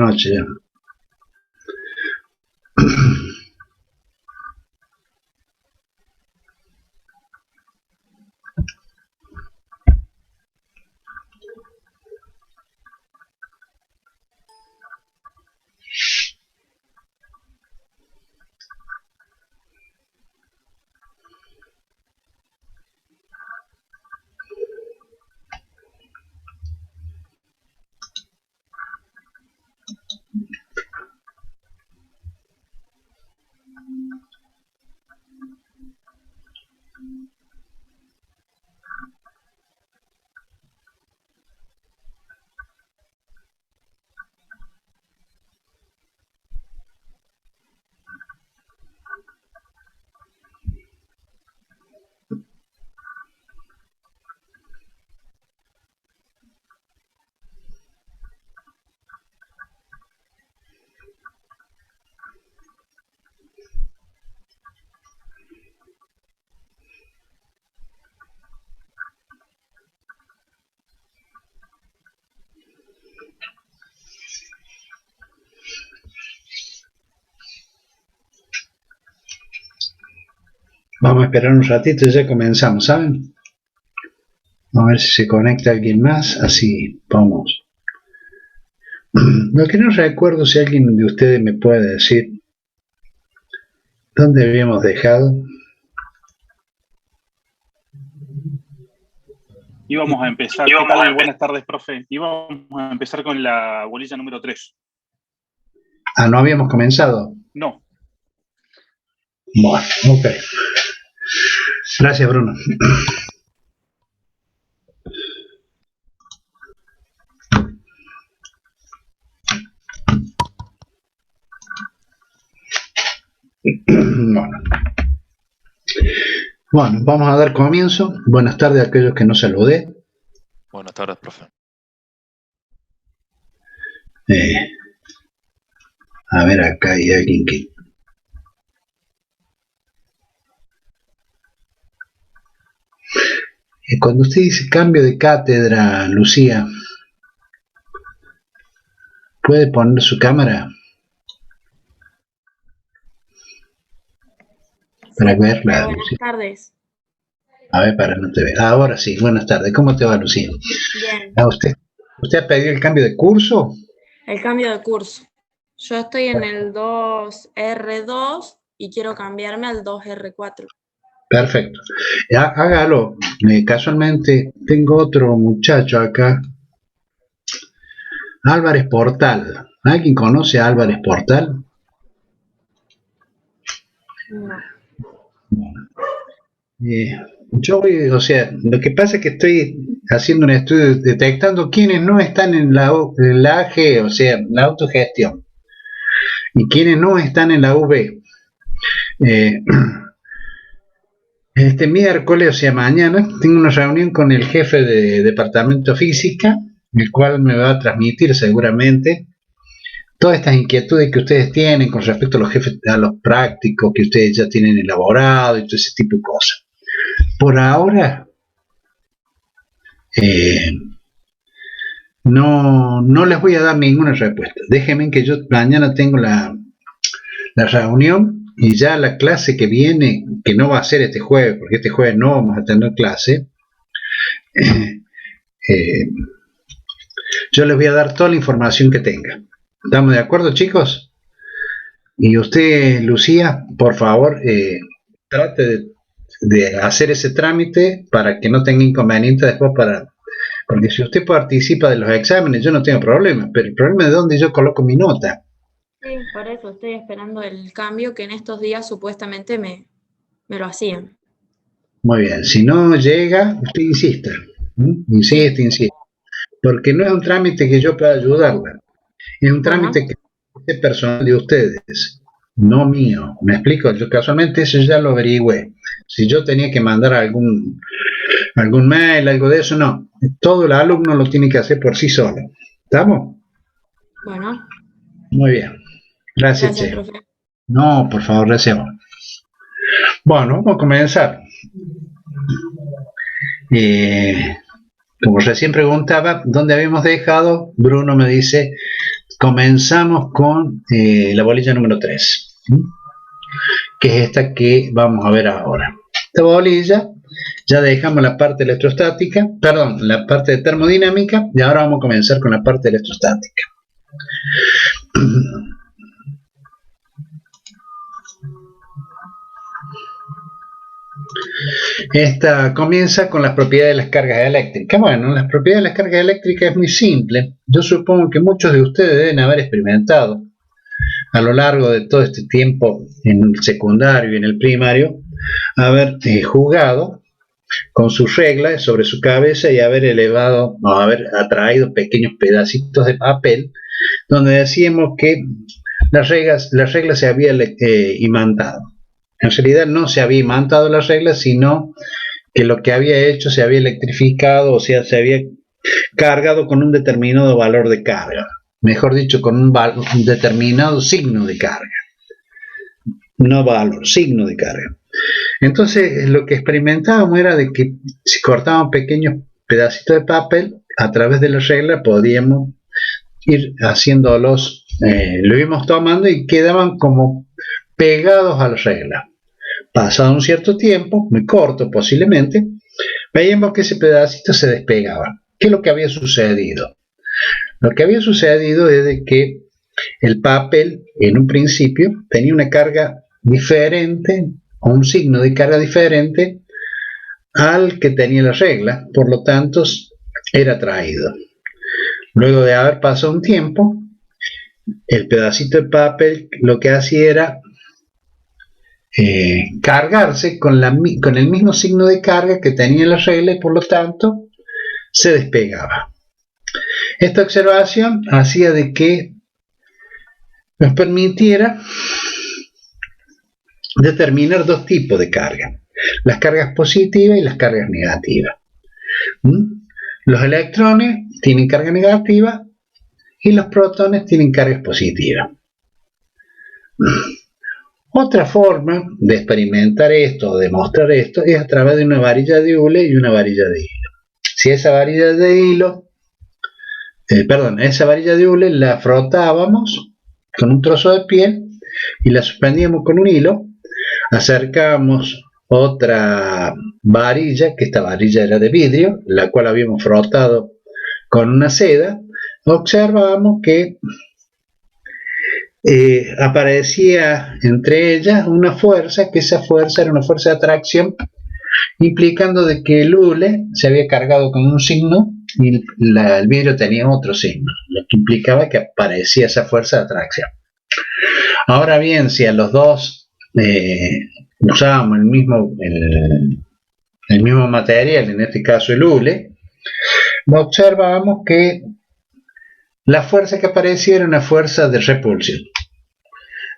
noche ya. Vamos a esperar un ratito y ya comenzamos, ¿saben? A ver si se conecta alguien más, así vamos. Lo que no recuerdo, si alguien de ustedes me puede decir dónde habíamos dejado. Íbamos a empezar, ¿qué tal? Buenas tardes, profe. Íbamos a empezar con la bolilla número 3. Ah, ¿no habíamos comenzado? No. Bueno, ok. Gracias, Bruno. Bueno, vamos a dar comienzo. Buenas tardes a aquellos que no saludé. Buenas tardes, profe. A ver, acá hay alguien que... Cuando usted dice cambio de cátedra, Lucía, ¿puede poner su cámara? Para verla. Buenas tardes. A ver, para no te ver. Ahora sí, buenas tardes. ¿Cómo te va, Lucía? Bien. ¿Usted ha pedido el cambio de curso? El cambio de curso. Yo estoy en el 2R2 y quiero cambiarme al 2R4. Perfecto. Ya, hágalo. Casualmente tengo otro muchacho acá. Álvarez Portal. ¿Alguien conoce a Álvarez Portal? No. Yo voy, o sea, lo que pasa es que estoy haciendo un estudio detectando quienes no están en la AG, o sea, la autogestión, y quienes no están en la UB. Este miércoles, o sea, mañana, tengo una reunión con el jefe de departamento física, el cual me va a transmitir seguramente todas estas inquietudes que ustedes tienen con respecto a los jefes, a los prácticos que ustedes ya tienen elaborado y todo ese tipo de cosas. Por ahora, no les voy a dar ninguna respuesta. Déjenme que yo mañana tengo la reunión y ya la clase que viene, que no va a ser este jueves, porque este jueves no vamos a tener clase, yo les voy a dar toda la información que tenga. ¿Estamos de acuerdo, chicos? Y usted, Lucía, por favor, trate de hacer ese trámite para que no tenga inconveniente después porque si usted participa de los exámenes, yo no tengo problema, pero el problema es dónde yo coloco mi nota. Sí, por eso estoy esperando el cambio que en estos días supuestamente me lo hacían. Muy bien, si no llega, usted insista. Insiste. Porque no es un trámite que yo pueda ayudarla. Es un trámite que es personal de ustedes, no mío. ¿Me explico? Yo casualmente eso ya lo averigüé. Si yo tenía que mandar algún mail, algo de eso, no. Todo el alumno lo tiene que hacer por sí solo. ¿Estamos? Bueno. Muy bien. Gracias, Che. Profe. No, por favor, recemos. Bueno, vamos a comenzar. Como recién preguntaba, ¿dónde habíamos dejado? Bruno me dice, comenzamos con la bolilla número 3, que es esta que vamos a ver ahora. Esta bolilla, ya dejamos la parte electrostática, perdón, la parte de termodinámica, y ahora vamos a comenzar con la parte electrostática. Esta comienza con las propiedades de las cargas eléctricas. Bueno, las propiedades de las cargas eléctricas es muy simple. Yo supongo que muchos de ustedes deben haber experimentado a lo largo de todo este tiempo en el secundario y en el primario, haber jugado con sus reglas sobre su cabeza y haber elevado o haber atraído pequeños pedacitos de papel donde decíamos que las reglas se habían imantado. En realidad no se había imantado las reglas, sino que lo que había hecho se había electrificado, o sea, se había cargado con un determinado valor de carga. Mejor dicho, con un determinado signo de carga. No valor, signo de carga. Entonces, lo que experimentábamos era de que si cortábamos pequeños pedacitos de papel, a través de la regla podíamos ir haciéndolos, lo íbamos tomando y quedaban como pegados a la regla. Pasado un cierto tiempo, muy corto posiblemente, veíamos que ese pedacito se despegaba. ¿Qué es lo que había sucedido? Lo que había sucedido es de que el papel, en un principio, tenía una carga diferente, o un signo de carga diferente al que tenía la regla, por lo tanto, era atraído. Luego de haber pasado un tiempo, el pedacito de papel lo que hacía era cargarse con el mismo signo de carga que tenía la regla y por lo tanto se despegaba. Esta observación hacía de que nos permitiera determinar dos tipos de carga: las cargas positivas y las cargas negativas. Los electrones tienen carga negativa y los protones tienen cargas positivas. Otra forma de experimentar esto o demostrar esto es a través de una varilla de hule y una varilla de hilo. Si esa varilla de hilo, esa varilla de hule la frotábamos con un trozo de piel y la suspendíamos con un hilo, acercábamos otra varilla, que esta varilla era de vidrio, la cual habíamos frotado con una seda, observábamos que aparecía entre ellas una fuerza, que esa fuerza era una fuerza de atracción, implicando de que el hule se había cargado con un signo y el vidrio tenía otro signo, lo que implicaba que aparecía esa fuerza de atracción. Ahora bien, si a los dos usábamos el mismo material, en este caso el hule, observábamos que la fuerza que aparecía era una fuerza de repulsión,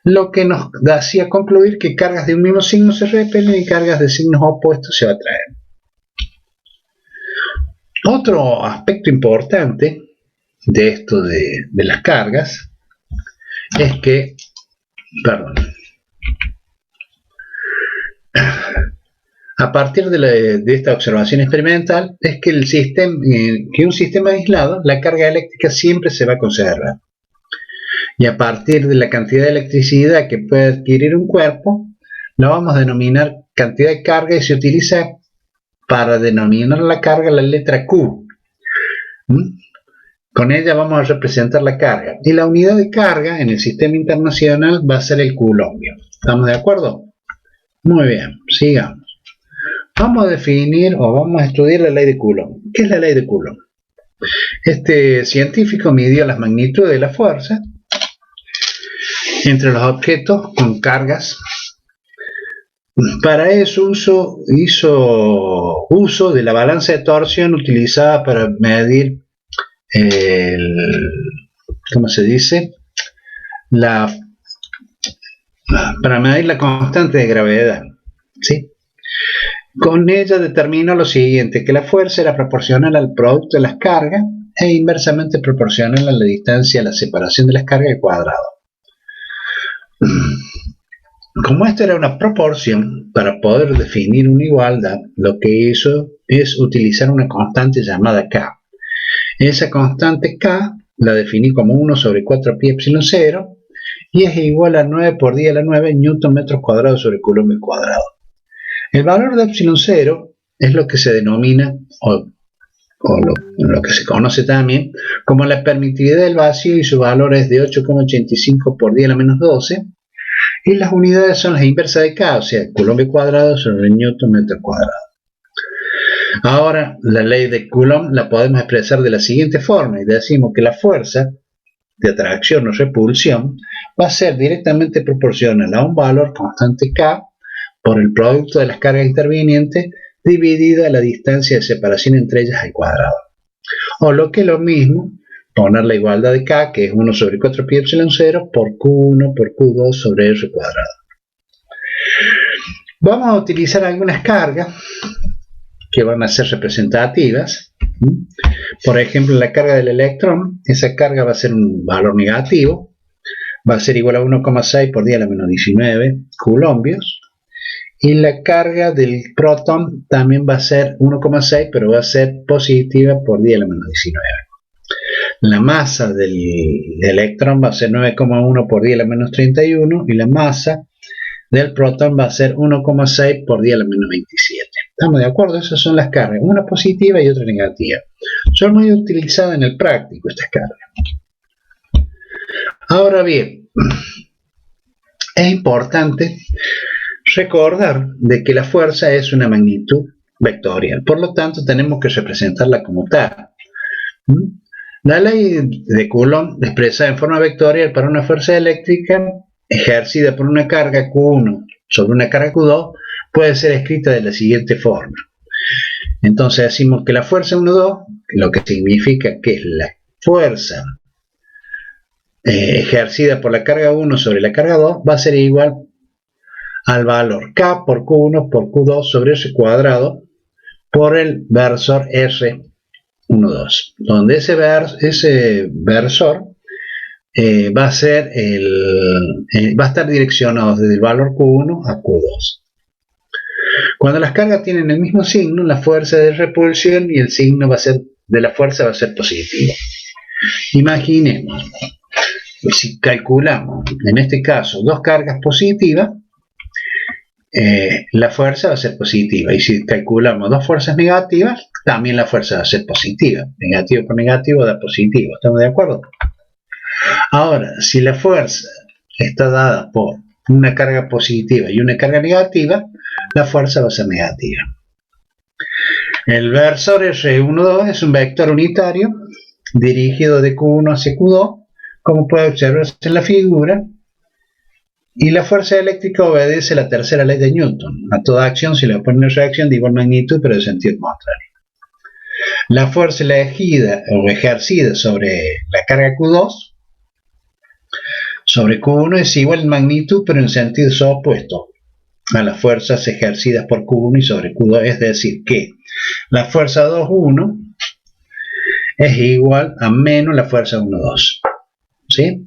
lo que nos hacía concluir que cargas de un mismo signo se repelen y cargas de signos opuestos se atraen. Otro aspecto importante de esto de las cargas es que, a partir de esta observación experimental, es que un sistema aislado, la carga eléctrica siempre se va a conservar. Y a partir de la cantidad de electricidad que puede adquirir un cuerpo, la vamos a denominar cantidad de carga y se utiliza para denominar la carga la letra Q. Con ella vamos a representar la carga. Y la unidad de carga en el sistema internacional va a ser el coulombio. ¿Estamos de acuerdo? Muy bien, sigamos. Vamos a definir o vamos a estudiar la ley de Coulomb. ¿Qué es la ley de Coulomb? Este científico midió las magnitudes de la fuerza entre los objetos con cargas. Para eso hizo uso de la balanza de torsión utilizada para medir para medir la constante de gravedad, ¿sí? Con ella determinó lo siguiente, que la fuerza era proporcional al producto de las cargas e inversamente proporcional a la distancia a la separación de las cargas al cuadrado. Como esta era una proporción, para poder definir una igualdad, lo que hizo es utilizar una constante llamada K. Esa constante K la definí como 1 sobre 4 pi epsilon 0, y es igual a 9 por 10 a la 9 newton metros cuadrados sobre coulomb cuadrado. El valor de epsilon 0 es lo que se denomina, lo que se conoce también como la permitividad del vacío, y su valor es de 8,85 por 10 a la menos 12, y las unidades son las inversas de K, o sea, coulomb cuadrado sobre newton metro cuadrado. Ahora, la ley de Coulomb la podemos expresar de la siguiente forma, y decimos que la fuerza de atracción o repulsión va a ser directamente proporcional a un valor constante K por el producto de las cargas intervinientes dividida la distancia de separación entre ellas al cuadrado. O lo que es lo mismo, poner la igualdad de K, que es 1 sobre 4 pi epsilon 0, por Q1 por Q2 sobre R cuadrado. Vamos a utilizar algunas cargas que van a ser representativas. Por ejemplo, la carga del electrón, esa carga va a ser un valor negativo, va a ser igual a 1,6 por 10 a la menos 19 coulombios, y la carga del protón también va a ser 1,6, pero va a ser positiva por 10 a la menos 19. La masa del electrón va a ser 9,1 por 10 a la menos 31, y la masa del protón va a ser 1,6 por 10 a la menos 27. ¿Estamos de acuerdo? Esas son las cargas, una positiva y otra negativa. Son muy utilizadas en el práctico estas cargas. Ahora bien, es importante recordar de que la fuerza es una magnitud vectorial, por lo tanto tenemos que representarla como tal. La ley de Coulomb expresada en forma vectorial para una fuerza eléctrica ejercida por una carga Q1 sobre una carga Q2 puede ser escrita de la siguiente forma. Entonces decimos que la fuerza 1,2, lo que significa que es la fuerza ejercida por la carga 1 sobre la carga 2, va a ser igual al valor K por Q1 por Q2 sobre R cuadrado por el versor R12, donde ese versor va a estar direccionado desde el valor Q1 a Q2. Cuando las cargas tienen el mismo signo, la fuerza de repulsión y el signo de la fuerza va a ser positivo. Imaginemos, si calculamos, en este caso, dos cargas positivas, la fuerza va a ser positiva. Y si calculamos dos fuerzas negativas, también la fuerza va a ser positiva. Negativo por negativo da positivo. ¿Estamos de acuerdo? Ahora, si la fuerza está dada por una carga positiva y una carga negativa, la fuerza va a ser negativa. El versor R12 es un vector unitario dirigido de Q1 hacia Q2, como puede observarse en la figura, y la fuerza eléctrica obedece a la tercera ley de Newton. A toda acción se le opone una reacción de igual magnitud pero de sentido contrario. La fuerza elegida o ejercida sobre la carga Q2 sobre Q1 es igual en magnitud pero en sentido opuesto a las fuerzas ejercidas por Q1 y sobre Q2, es decir, que la fuerza 2,1 es igual a menos la fuerza 1,2. ¿Sí?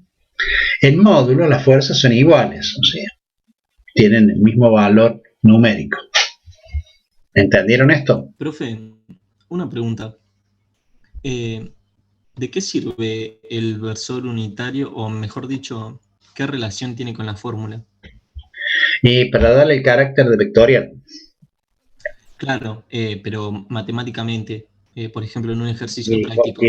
En módulo las fuerzas son iguales, o sea, tienen el mismo valor numérico. ¿Entendieron esto? Profe, una pregunta. ¿De qué sirve el versor unitario, o mejor dicho, qué relación tiene con la fórmula? Y para darle el carácter de vectorial. Claro, pero matemáticamente, por ejemplo, en un ejercicio práctico.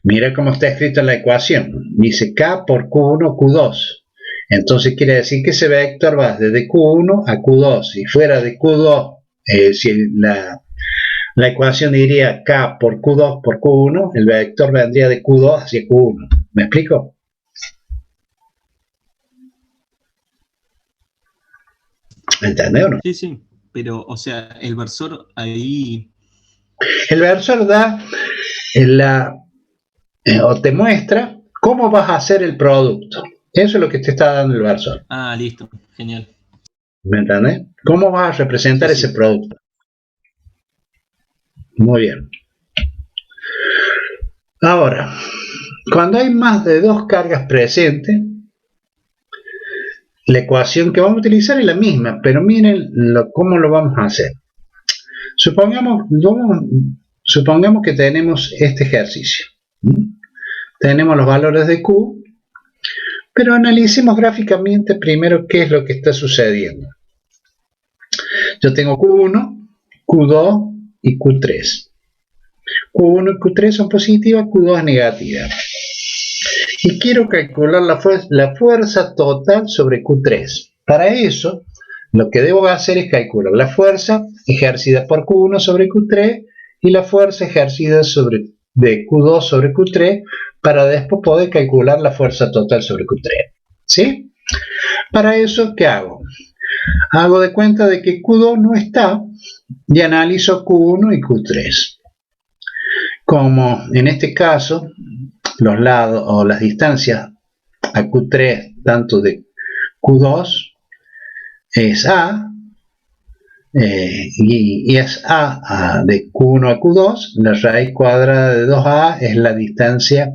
Mira cómo está escrita la ecuación. Dice K por Q1, Q2. Entonces quiere decir que ese vector va desde Q1 a Q2. Si fuera de Q2, si la ecuación diría K por Q2 por Q1, el vector vendría de Q2 hacia Q1. ¿Me explico? ¿Entendés o no? Sí, sí, pero, o sea, el versor ahí... El versor da o te muestra cómo vas a hacer el producto. Eso es lo que te está dando el versor. Ah, listo, genial. ¿Me entendés? ¿Cómo vas a representar ese producto? Muy bien. Ahora, cuando hay más de dos cargas presentes, la ecuación que vamos a utilizar es la misma, pero miren cómo lo vamos a hacer. Supongamos que tenemos este ejercicio. tenemos los valores de Q, pero analicemos gráficamente primero qué es lo que está sucediendo. Yo tengo Q1, Q2 y Q3. Q1 y Q3 son positivas, Q2 es negativa. Y quiero calcular la fuerza total sobre Q3. Para eso, lo que debo hacer es calcular la fuerza ejercida por Q1 sobre Q3 y la fuerza ejercida de Q2 sobre Q3 para después poder calcular la fuerza total sobre Q3. ¿Sí? Para eso, ¿qué hago? Hago de cuenta de que Q2 no está y analizo Q1 y Q3. Como en este caso, los lados o las distancias a Q3, tanto de Q2, es A, y es A de Q1 a Q2, la raíz cuadrada de 2A es la distancia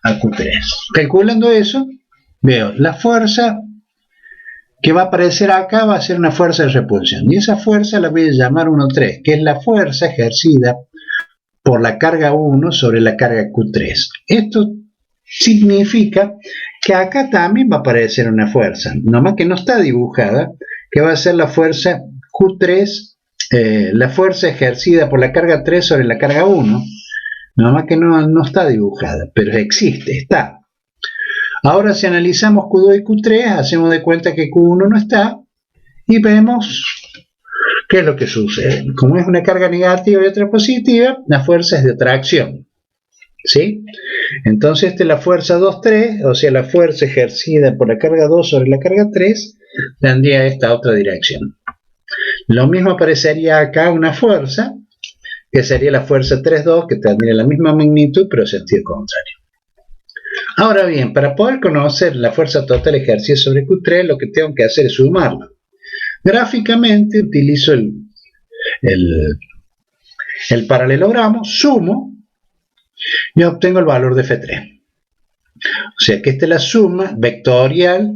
a Q3. Calculando eso, veo la fuerza que va a aparecer acá, va a ser una fuerza de repulsión, y esa fuerza la voy a llamar 1,3, que es la fuerza ejercida por la carga 1 sobre la carga Q3. Esto significa que acá también va a aparecer una fuerza, nomás que no está dibujada, que va a ser la fuerza Q3, la fuerza ejercida por la carga 3 sobre la carga 1, nomás que no está dibujada, pero existe, está. Ahora si analizamos Q2 y Q3, hacemos de cuenta que Q1 no está y vemos qué es lo que sucede. Como es una carga negativa y otra positiva, la fuerza es de atracción. ¿Sí? Entonces esta es la fuerza 2,3, o sea, la fuerza ejercida por la carga 2 sobre la carga 3 tendría esta otra dirección. Lo mismo aparecería acá una fuerza, que sería la fuerza 3,2, que tendría la misma magnitud, pero sentido contrario. Ahora bien, para poder conocer la fuerza total ejercida sobre Q3, lo que tengo que hacer es sumarlo. Gráficamente utilizo el paralelogramo, sumo y obtengo el valor de F3. O sea que esta es la suma vectorial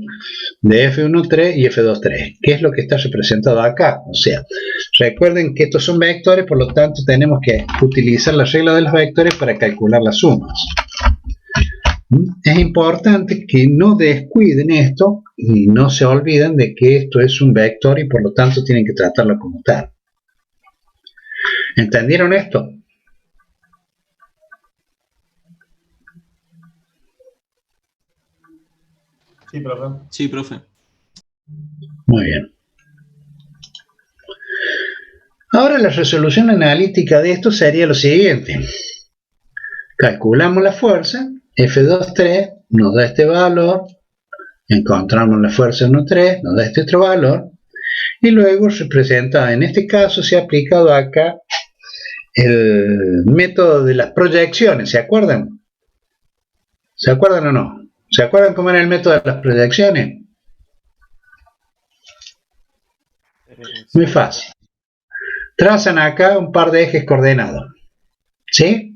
de F1,3 y F2,3, que es lo que está representado acá. O sea, recuerden que estos son vectores, por lo tanto tenemos que utilizar la regla de los vectores para calcular las sumas. Es importante que no descuiden esto y no se olviden de que esto es un vector y por lo tanto tienen que tratarlo como tal. ¿Entendieron esto? Sí, profe. Sí, profe. Muy bien. Ahora la resolución analítica de esto sería lo siguiente. Calculamos la fuerza, F2,3 nos da este valor, encontramos la fuerza 1,3, nos da este otro valor, y luego representa, en este caso se ha aplicado acá el método de las proyecciones, ¿se acuerdan? ¿Se acuerdan o no? ¿Se acuerdan cómo era el método de las proyecciones? Muy fácil. Trazan acá un par de ejes coordenados, ¿sí?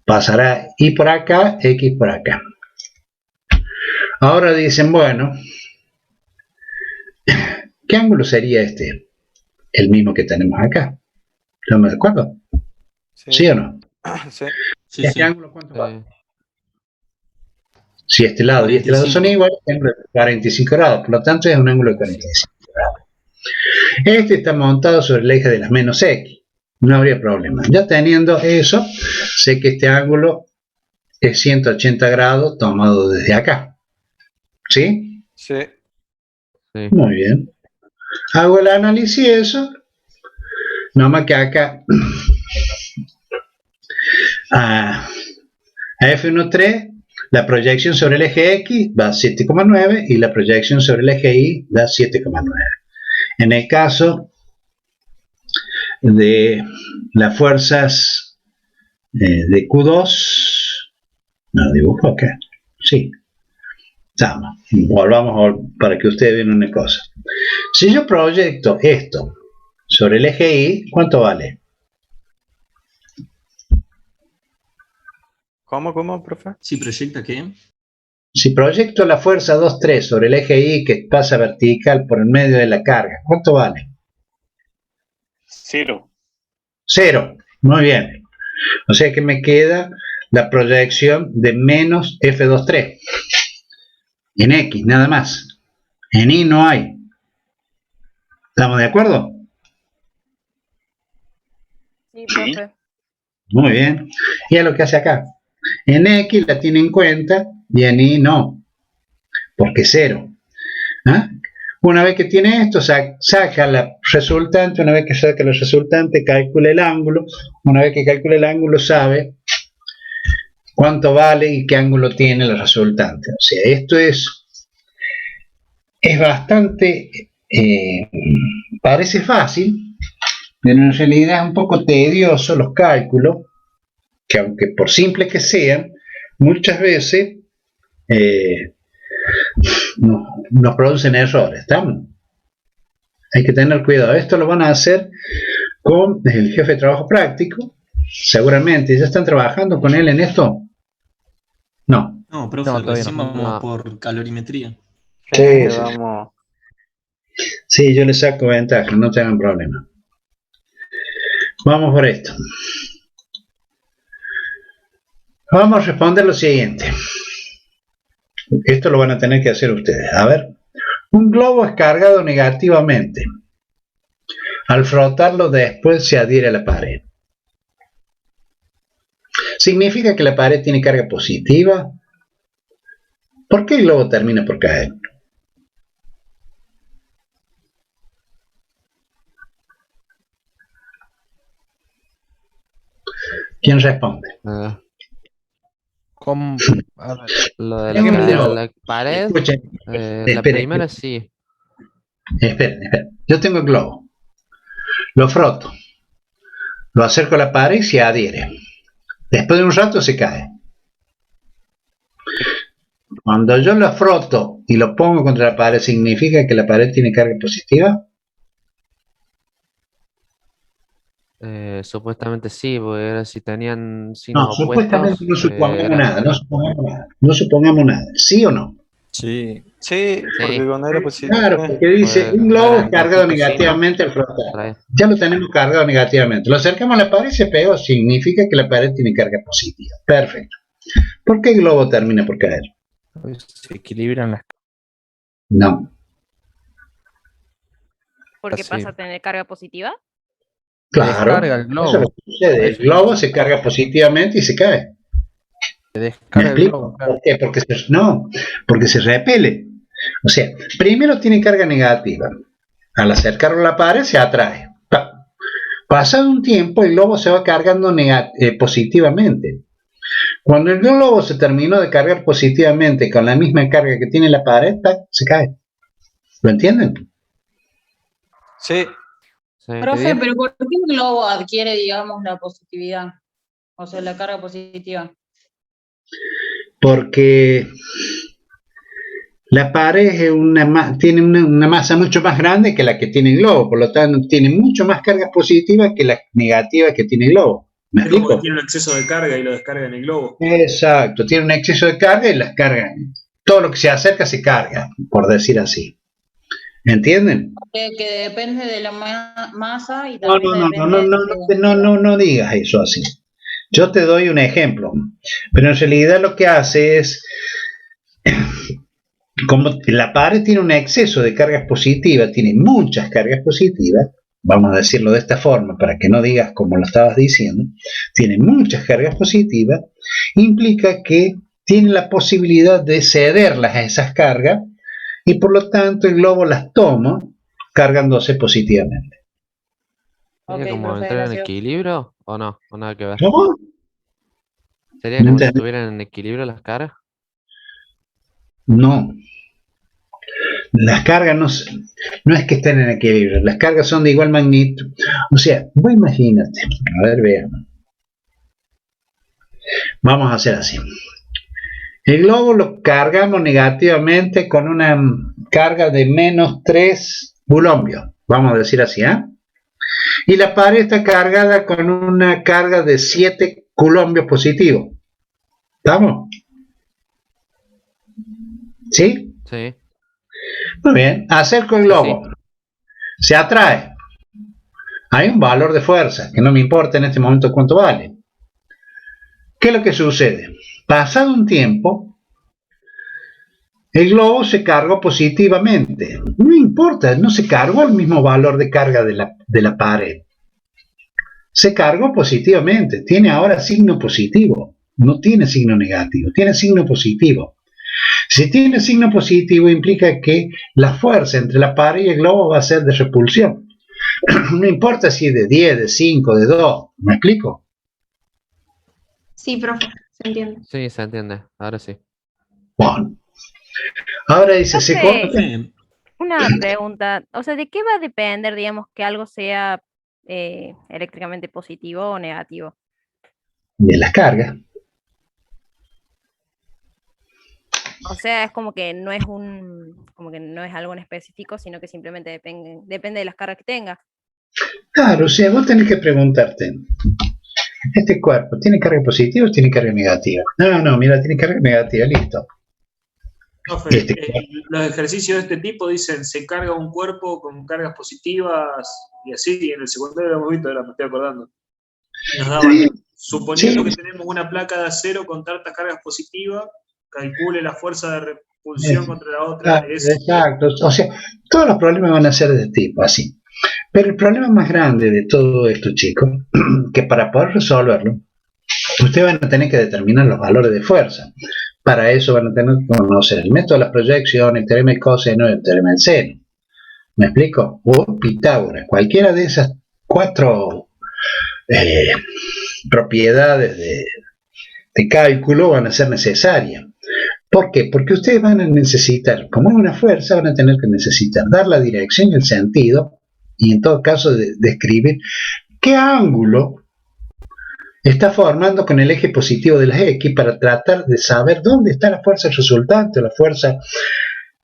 Pasará Y por acá, X por acá. Ahora dicen, bueno, ¿qué ángulo sería este? El mismo que tenemos acá. ¿Estamos de acuerdo? Sí, ¿Sí o no? sí. Sí, ¿Este sí. ángulo cuánto va? Si este lado y este lado son 45. iguales, es 45 grados, por lo tanto es un ángulo de 45 grados. Este está montado sobre el eje de las menos X, no habría problema. Ya teniendo eso, sé que este ángulo es 180 grados tomado desde acá. ¿Sí? Sí. Muy bien. Hago el análisis y eso, nomás que acá a F1,3 la proyección sobre el eje X da 7,9 y la proyección sobre el eje Y da 7,9. En el caso de las fuerzas de Q2, no dibujo acá, sí, estamos, volvamos para que ustedes vean una cosa. Si yo proyecto esto sobre el eje Y, ¿cuánto vale? ¿Cómo, profe? ¿Sí proyecta qué? Si proyecto la fuerza 2,3 sobre el eje Y que pasa vertical por el medio de la carga, ¿cuánto vale? 0. 0. Muy bien. O sea que me queda la proyección de menos F23. En X, nada más. En Y no hay. ¿Estamos de acuerdo? Sí, profe. Muy bien. Y es lo que hace acá. En X la tiene en cuenta y en Y no. Porque es 0. ¿Ah? Una vez que tiene esto, saca la resultante. Una vez que saca la resultante, calcula el ángulo. Una vez que calcula el ángulo, sabe cuánto vale y qué ángulo tiene la resultante. O sea, esto es bastante, parece fácil, pero en realidad es un poco tedioso los cálculos, que aunque por simples que sean, muchas veces nos producen errores, ¿estamos? Hay que tener cuidado. Esto lo van a hacer con el jefe de trabajo práctico, seguramente. ¿Ya están trabajando con él en esto? No. No, profe, No, todavía recién no. vamos No. por calorimetría. Sí, sí. Vamos. Sí, yo le saco ventaja, no tengan problema. Vamos por esto. Vamos a responder lo siguiente. Esto lo van a tener que hacer ustedes. A ver. Un globo es cargado negativamente. Al frotarlo después se adhiere a la pared. ¿Significa que la pared tiene carga positiva? ¿Por qué el globo termina por caer? ¿Quién responde? ¿Cómo? A ver, lo de Déjenmelo. la pared, Escuchen, la esperen, primera sí. esperen. Yo tengo el globo. Lo froto. Lo acerco a la pared y se adhiere. Después de un rato se cae. Cuando yo lo froto y lo pongo contra la pared, ¿significa que la pared tiene carga positiva? Supuestamente sí, porque era si tenían No, signos supuestamente opuestos, no supongamos era nada, no supongamos nada. No supongamos nada. ¿Sí o no? Sí, sí, porque sí, cuando era positivo. Claro, porque dice, pues un globo es eran cargado distintos signos. negativamente al frotar. Trae. Ya lo tenemos cargado negativamente. Lo acercamos a la pared y se pegó. Significa que la pared tiene carga positiva. Perfecto. ¿Por qué el globo termina por caer? Se equilibran las No. Porque Sí. pasa a tener carga positiva. Claro. Descarga el globo. Eso es lo que sucede. El globo se carga positivamente y se cae. Se ¿Me descarga el explico? globo, claro. ¿Por qué? Porque se repele. O sea, primero tiene carga negativa. Al acercarlo a la pared se atrae. Pasado un tiempo, el globo se va cargando positivamente. Cuando el globo se terminó de cargar positivamente con la misma carga que tiene la pared, se cae. ¿Lo entienden? Sí, Profe, pero ¿por qué el globo adquiere, digamos, la positividad? O sea, la carga positiva. Porque la pared es tiene una masa mucho más grande que la que tiene el globo, por lo tanto tiene mucho más cargas positivas que las negativas que tiene el globo. ¿Me Es como explico? que tiene un exceso de carga y lo descarga en el globo. Exacto, tiene un exceso de carga y las carga. Todo lo que se acerca se carga, por decir así. ¿Entienden? Que depende de la masa y No, también no digas eso así. Yo te doy un ejemplo, pero en realidad lo que hace es, como la pared tiene un exceso de cargas positivas, tiene muchas cargas positivas, vamos a decirlo de esta forma para que no digas como lo estabas diciendo, tiene muchas cargas positivas, implica que tiene la posibilidad de cederlas a esas cargas y por lo tanto el globo las toma cargándose positivamente. ¿Sería como profe, entrar en gracias. equilibrio o no? ¿O nada que ver? ¿Cómo? ¿Sería No como si entendí. estuvieran en equilibrio las caras? No. Las cargas no es que estén en equilibrio, las cargas son de igual magnitud. O sea, vos imagínate, a ver, veamos. Vamos a hacer así. El globo lo cargamos negativamente con una carga de menos 3 coulombios, vamos a decir así, ¿eh? Y la pared está cargada con una carga de 7 coulombios positivos. ¿Estamos? ¿Sí? Sí. Muy bien, acerco el globo. Se atrae. Hay un valor de fuerza, que no me importa en este momento cuánto vale. ¿Qué es lo que sucede? Pasado un tiempo, el globo se cargó positivamente. No importa, no se cargó el mismo valor de carga de la pared. Se cargó positivamente, tiene ahora signo positivo, no tiene signo negativo, tiene signo positivo. Si tiene signo positivo implica que la fuerza entre la pared y el globo va a ser de repulsión. No importa si es de 10, de 5, de 2, ¿me explico? Sí, profe, se entiende. Sí, se entiende. Ahora sí. Bueno, ahora dice, se Profe, corta una pregunta, o sea, ¿de qué va a depender, digamos, que algo sea eléctricamente positivo o negativo? de las cargas. O sea, es como que no es como que no es algo en específico, sino que simplemente depende de las cargas que tenga. Claro, o sea, vos tenés que preguntarte, ¿este cuerpo tiene carga positiva o tiene carga negativa? No, mira, tiene carga negativa, listo. Profe, Este, los ejercicios de este tipo dicen se carga un cuerpo con cargas positivas y así, y en el secundario lo hemos visto, ahora me estoy acordando. Nos daban, suponiendo que tenemos una placa de acero con tantas cargas positivas, calcule la fuerza de repulsión contra la otra. Exacto, o sea, todos los problemas van a ser de tipo así. Pero el problema más grande de todo esto, chicos, que para poder resolverlo, ustedes van a tener que determinar los valores de fuerza. Para eso van a tener que conocer el método de las proyecciones, el teorema del coseno y el teorema del seno. ¿Me explico? O Pitágoras. Cualquiera de esas 4 propiedades de cálculo van a ser necesarias. ¿Por qué? Porque ustedes van a necesitar, como es una fuerza, van a tener que necesitar dar la dirección y el sentido, y en todo caso describir qué ángulo está formando con el eje positivo de las X para tratar de saber dónde está la fuerza resultante, la fuerza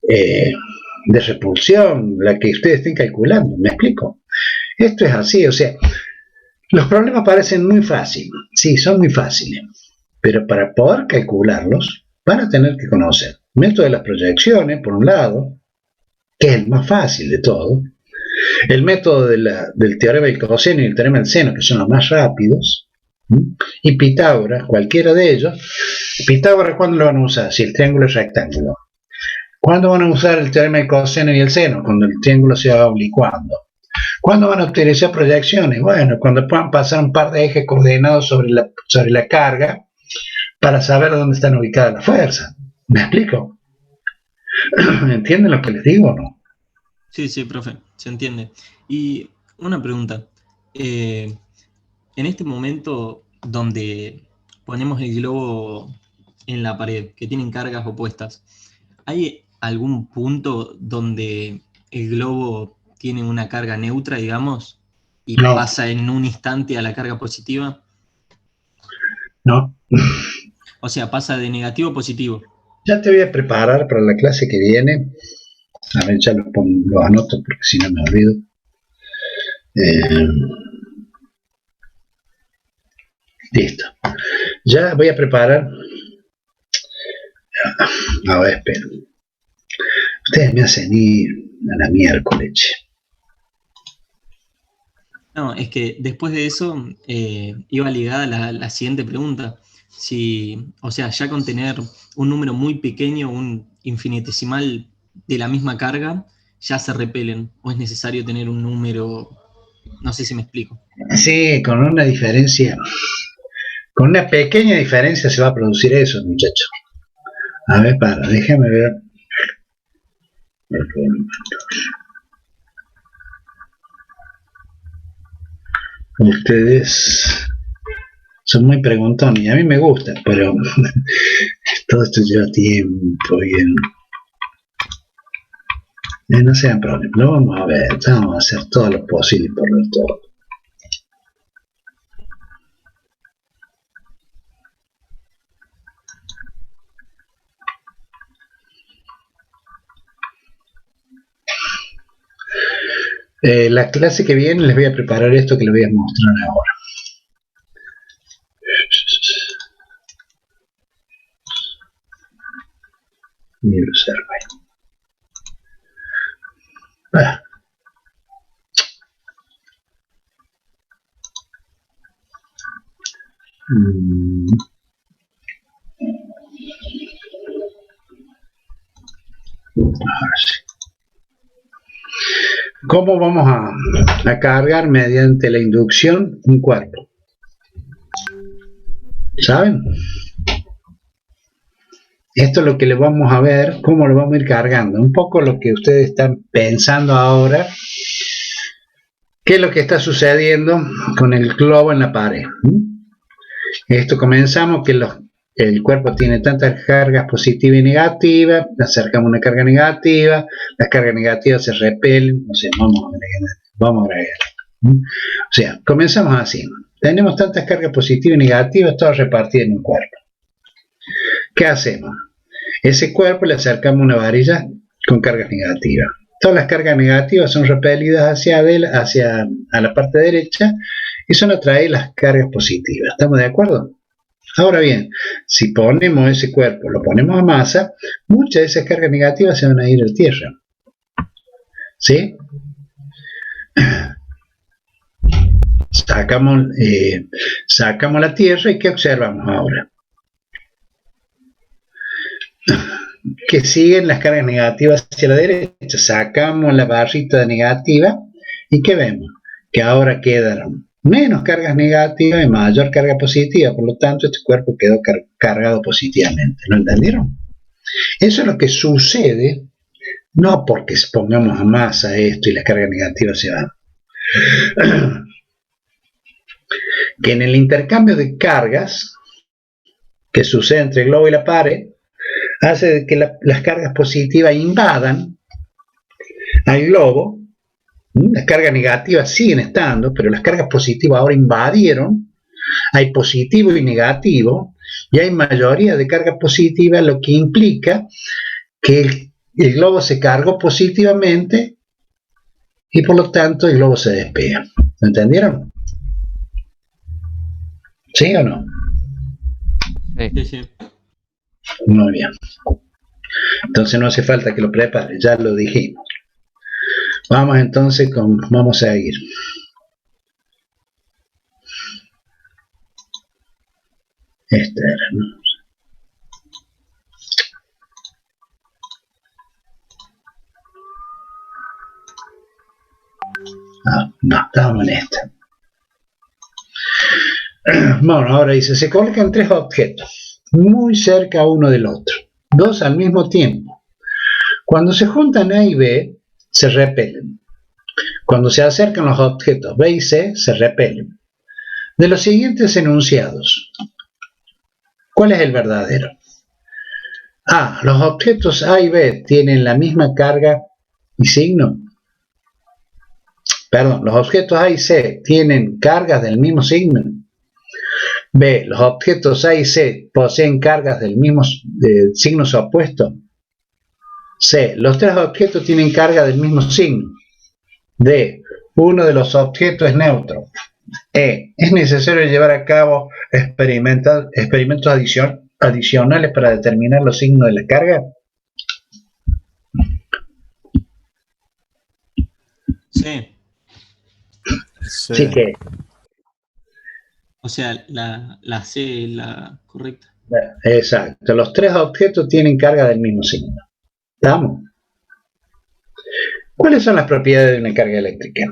de repulsión, la que ustedes estén calculando. ¿Me explico? Esto es así, o sea, los problemas parecen muy fáciles, sí, son muy fáciles, pero para poder calcularlos van a tener que conocer el método de las proyecciones, por un lado, que es el más fácil de todo, el método del teorema del coseno y el teorema del seno, que son los más rápidos, y Pitágoras, cualquiera de ellos. Pitágoras, ¿cuándo lo van a usar? Si el triángulo es rectángulo. ¿Cuándo van a usar el teorema del coseno y el seno? Cuando el triángulo se va oblicuando. ¿Cuándo van a utilizar proyecciones? Bueno, cuando puedan pasar un par de ejes coordenados sobre la carga para saber dónde están ubicadas las fuerzas. ¿Me explico? ¿Entienden lo que les digo o no? Sí, profe, se entiende. Y una pregunta. En este momento donde ponemos el globo en la pared, que tienen cargas opuestas, ¿hay algún punto donde el globo tiene una carga neutra, digamos, y No. pasa en un instante a la carga positiva? No. O sea, pasa de negativo a positivo. Ya te voy a preparar para la clase que viene. A ver, ya los anoto porque si no me olvido. Listo. Ya voy a preparar. A ver, espera. Ustedes me hacen ir a la miércoles. No, es que después de eso iba ligada la siguiente pregunta. Si, o sea, ya con tener un número muy pequeño, un infinitesimal de la misma carga, ya se repelen, o es necesario tener un número, no sé si me explico. Sí, con una diferencia, con una pequeña diferencia se va a producir eso, muchachos. A ver, déjame ver. Ustedes son muy preguntones y a mí me gusta, pero todo esto lleva tiempo y no sean problemas. Lo vamos a ver, vamos a hacer todo lo posible por ver todo. La clase que viene les voy a preparar esto que les voy a mostrar ahora. New survey. Ahora sí. ¿Cómo vamos a cargar mediante la inducción un cuerpo? ¿Saben? Esto es lo que le vamos a ver, cómo lo vamos a ir cargando. Un poco lo que ustedes están pensando ahora, qué es lo que está sucediendo con el globo en la pared. Esto comenzamos que el cuerpo tiene tantas cargas positivas y negativas, acercamos una carga negativa, las cargas negativas se repelen, no sé, vamos a agregar. O sea, comenzamos así. Tenemos tantas cargas positivas y negativas, todas repartidas en un cuerpo. ¿Qué hacemos? Ese cuerpo le acercamos una varilla con cargas negativas. Todas las cargas negativas son repelidas hacia a la parte derecha y son atraídas las cargas positivas. ¿Estamos de acuerdo? Ahora bien, si ponemos ese cuerpo, lo ponemos a masa, muchas de esas cargas negativas se van a ir a tierra. ¿Sí? Sacamos la tierra y ¿qué observamos ahora? Que siguen las cargas negativas hacia la derecha. Sacamos la barrita negativa y ¿qué vemos? Que ahora quedaron menos cargas negativas y mayor carga positiva, por lo tanto este cuerpo quedó cargado positivamente. ¿Lo entendieron? Eso es lo que sucede, no porque pongamos a masa esto y las cargas negativas se van. Que en el intercambio de cargas que sucede entre el globo y la pared, hace que las cargas positivas invadan al globo. Las cargas negativas siguen estando, pero las cargas positivas ahora invadieron. Hay positivo y negativo, y hay mayoría de cargas positivas, lo que implica que el globo se cargó positivamente y por lo tanto el globo se despega. ¿Lo entendieron? ¿Sí o no? Sí, sí. Muy bien. Entonces no hace falta que lo prepare, ya lo dijimos. Vamos entonces vamos a ir. Esta era, ¿no? No, estábamos en esta. Bueno, ahora dice, se colocan tres objetos, muy cerca uno del otro, dos al mismo tiempo. Cuando se juntan A y B, se repelen. Cuando se acercan los objetos B y C, se repelen. De los siguientes enunciados, ¿cuál es el verdadero? A. Los objetos A y B tienen la misma carga y signo. Perdón, los objetos A y C tienen cargas del mismo signo. B. Los objetos A y C poseen cargas del mismo signos opuestos. C. Los tres objetos tienen carga del mismo signo. D. Uno de los objetos es neutro. E. Es necesario llevar a cabo experimentos adicionales para determinar los signos de la carga. Sí. Sí que. O sea, la C es la correcta. Exacto. Los tres objetos tienen carga del mismo signo. ¿Estamos? ¿Cuáles son las propiedades de una carga eléctrica?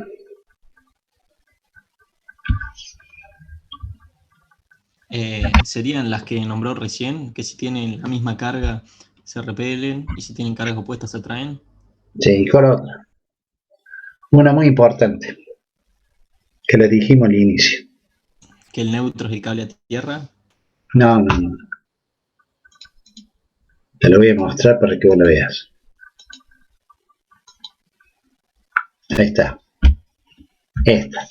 Serían las que nombró recién, que si tienen la misma carga se repelen y si tienen cargas opuestas se atraen. Sí, con otra. Una muy importante, que le dijimos al inicio. Que el neutro es el cable a tierra. No. Te lo voy a mostrar para que vos lo veas. Ahí está. Esta.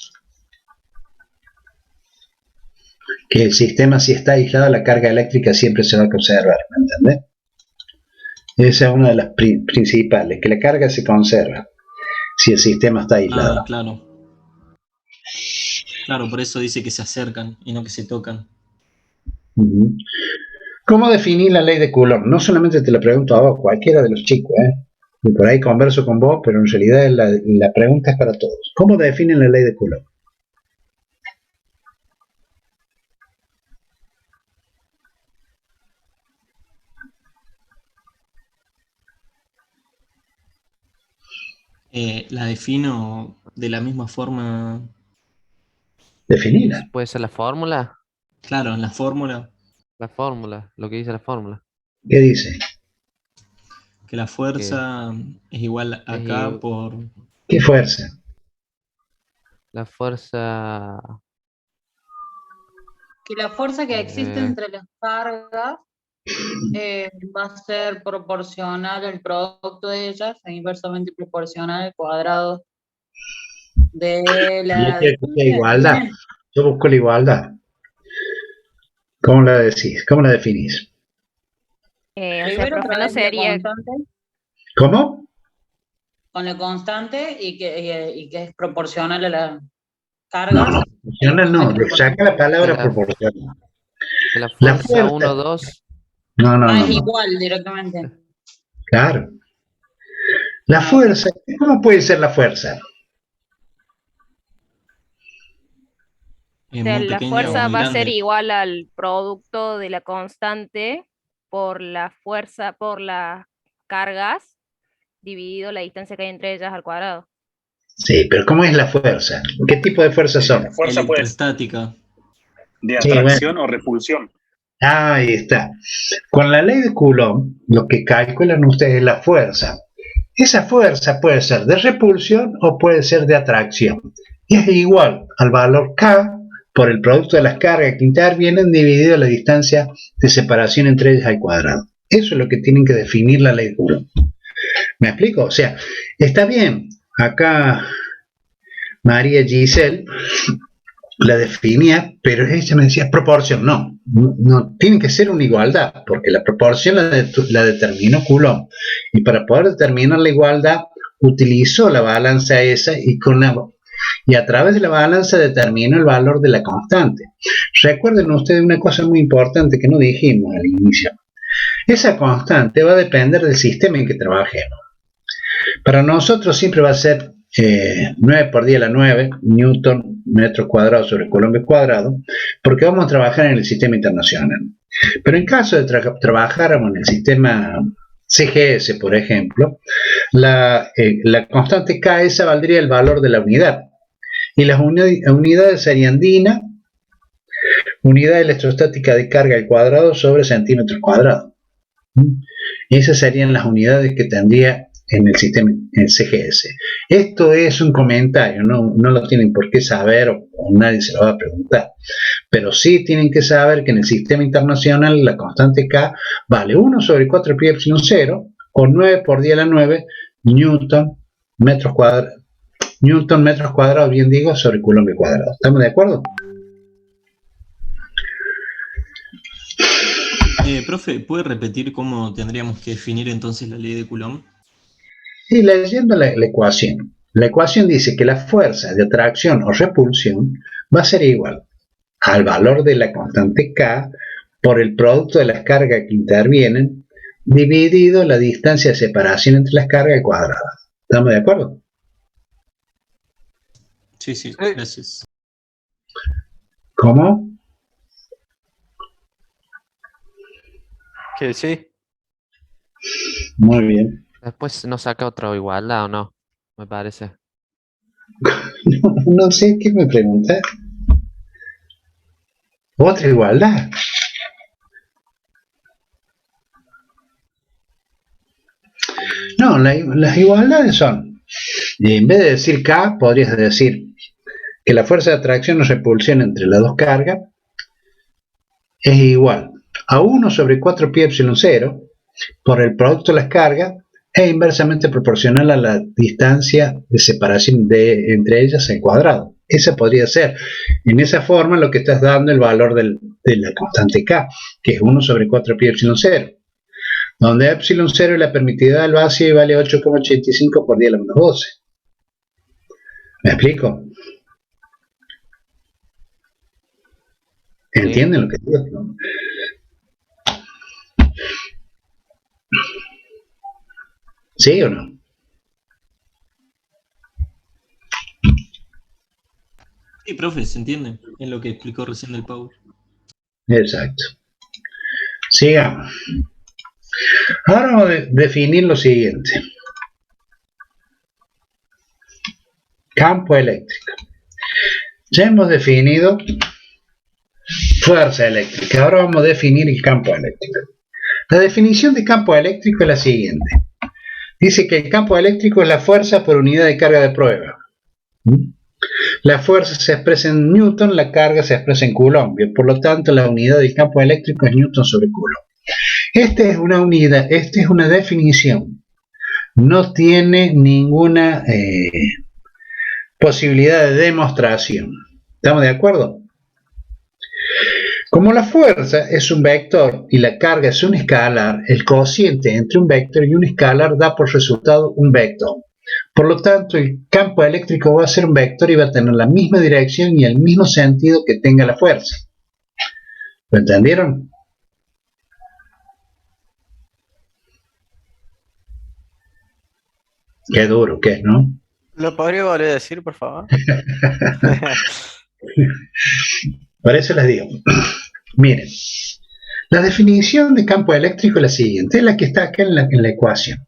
Que el sistema, si está aislado, la carga eléctrica siempre se va a conservar, ¿me entendés? Esa es una de las principales, que la carga se conserva si el sistema está aislado. Ah, claro. Claro, por eso dice que se acercan y no que se tocan. ¿Cómo definir la ley de Coulomb? No solamente te la pregunto a vos, cualquiera de los chicos, Y por ahí converso con vos, pero en realidad la pregunta es para todos. ¿Cómo definen la ley de Coulomb? La defino de la misma forma. Definida. ¿Puede ser la fórmula? Claro, en la fórmula. La fórmula, lo que dice la fórmula. ¿Qué dice? Que la fuerza es igual a Es K por... ¿Qué fuerza? La fuerza... Que la fuerza que existe entre las cargas va a ser proporcional al producto de ellas e inversamente proporcional al cuadrado de Yo la quiero que sea distancia. igualdad. Yo busco la igualdad. ¿Cómo la decís? ¿Cómo la definís? O sea, Primero a profe, no través de la sería... constante, ¿Cómo? con la constante y que es proporcional a las No, cargas. proporcional no. Saca la de palabra la, proporcional. de la La fuerza fuerza. 1, 2. No. Es igual directamente. Claro. La fuerza. ¿Cómo puede ser la fuerza? Es O sea, muy la pequeña o fuerza muy va a ser grande. igual al producto de la constante por la fuerza, por las cargas, dividido la distancia que hay entre ellas al cuadrado. Sí, pero ¿cómo es la fuerza? ¿Qué tipo de fuerza son? La fuerza puede ser Electrostática. de Sí, bueno. atracción o repulsión. Ahí está. Con la ley de Coulomb, lo que calculan ustedes es la fuerza. Esa fuerza puede ser de repulsión o puede ser de atracción. Y es igual al valor K por el producto de las cargas que intervienen dividido la distancia de separación entre ellas al cuadrado. Eso es lo que tienen que definir la ley de Coulomb. ¿Me explico? O sea, está bien. Acá María Giselle la definía, pero ella me decía proporción. No, tiene que ser una igualdad, porque la proporción la determinó Coulomb. Y para poder determinar la igualdad, utilizó la balanza esa y a través de la balanza determinó el valor de la constante. Recuerden ustedes una cosa muy importante que no dijimos al inicio. Esa constante va a depender del sistema en que trabajemos. Para nosotros siempre va a ser 9 por 10 a la 9 newton metro cuadrado sobre coulomb cuadrado, porque vamos a trabajar en el sistema internacional. Pero en caso de trabajáramos en el sistema CGS, por ejemplo, la constante K esa valdría el valor de la unidad. Y las unidades serían DINA, unidad electrostática de carga al cuadrado sobre centímetros cuadrados. Y esas serían las unidades que tendría en el sistema, en CGS. Esto es un comentario, no lo tienen por qué saber o nadie se lo va a preguntar, pero sí tienen que saber que en el sistema internacional la constante K vale 1 sobre 4 pi epsilon 0 o 9 por 10 a la 9 newton metros cuadrados, bien digo, sobre coulomb cuadrado. ¿Estamos de acuerdo? Profe, ¿puede repetir cómo tendríamos que definir entonces la ley de Coulomb? Sí, leyendo la ecuación. La ecuación dice que la fuerza de atracción o repulsión va a ser igual al valor de la constante K por el producto de las cargas que intervienen dividido la distancia de separación entre las cargas al cuadrado. ¿Estamos de acuerdo? Sí, gracias. ¿Cómo? Que sí. Muy bien. Después nos saca otra igualdad o no, me parece. No sé qué me pregunta. Otra igualdad. No, las igualdades son, en vez de decir K, podrías decir que la fuerza de atracción o repulsión entre las dos cargas es igual a 1 sobre 4 pi epsilon 0 por el producto de las cargas e inversamente proporcional a la distancia de separación entre ellas al cuadrado. Esa podría ser, en esa forma, lo que estás dando el valor de la constante K, que es 1 sobre 4 pi epsilon 0, donde epsilon 0 es la permitida del vacío y vale 8,85 por 10 a la menos 12. ¿Me explico? ¿Entienden lo que digo? ¿Sí o no? Sí, profe, se entiende. Es lo que explicó recién del Power. Exacto. Sigamos. Ahora vamos a definir lo siguiente. campo eléctrico. Ya hemos definido fuerza eléctrica. Ahora vamos a definir el campo eléctrico. La definición de campo eléctrico es la siguiente. Dice que el campo eléctrico es la fuerza por unidad de carga de prueba. La fuerza se expresa en Newton, la carga se expresa en Coulomb. Por lo tanto, la unidad del campo eléctrico es Newton sobre Coulomb. Esta es una unidad, esta es una definición. No tiene ninguna posibilidad de demostración. ¿Estamos de acuerdo? Como la fuerza es un vector y la carga es un escalar, el cociente entre un vector y un escalar da por resultado un vector. Por lo tanto, el campo eléctrico va a ser un vector y va a tener la misma dirección y el mismo sentido que tenga la fuerza. ¿Lo entendieron? Qué duro que es, ¿no? ¿Lo podría volver a decir, por favor? Por eso les digo. Miren, la definición de campo eléctrico es la siguiente, es la que está acá en la ecuación.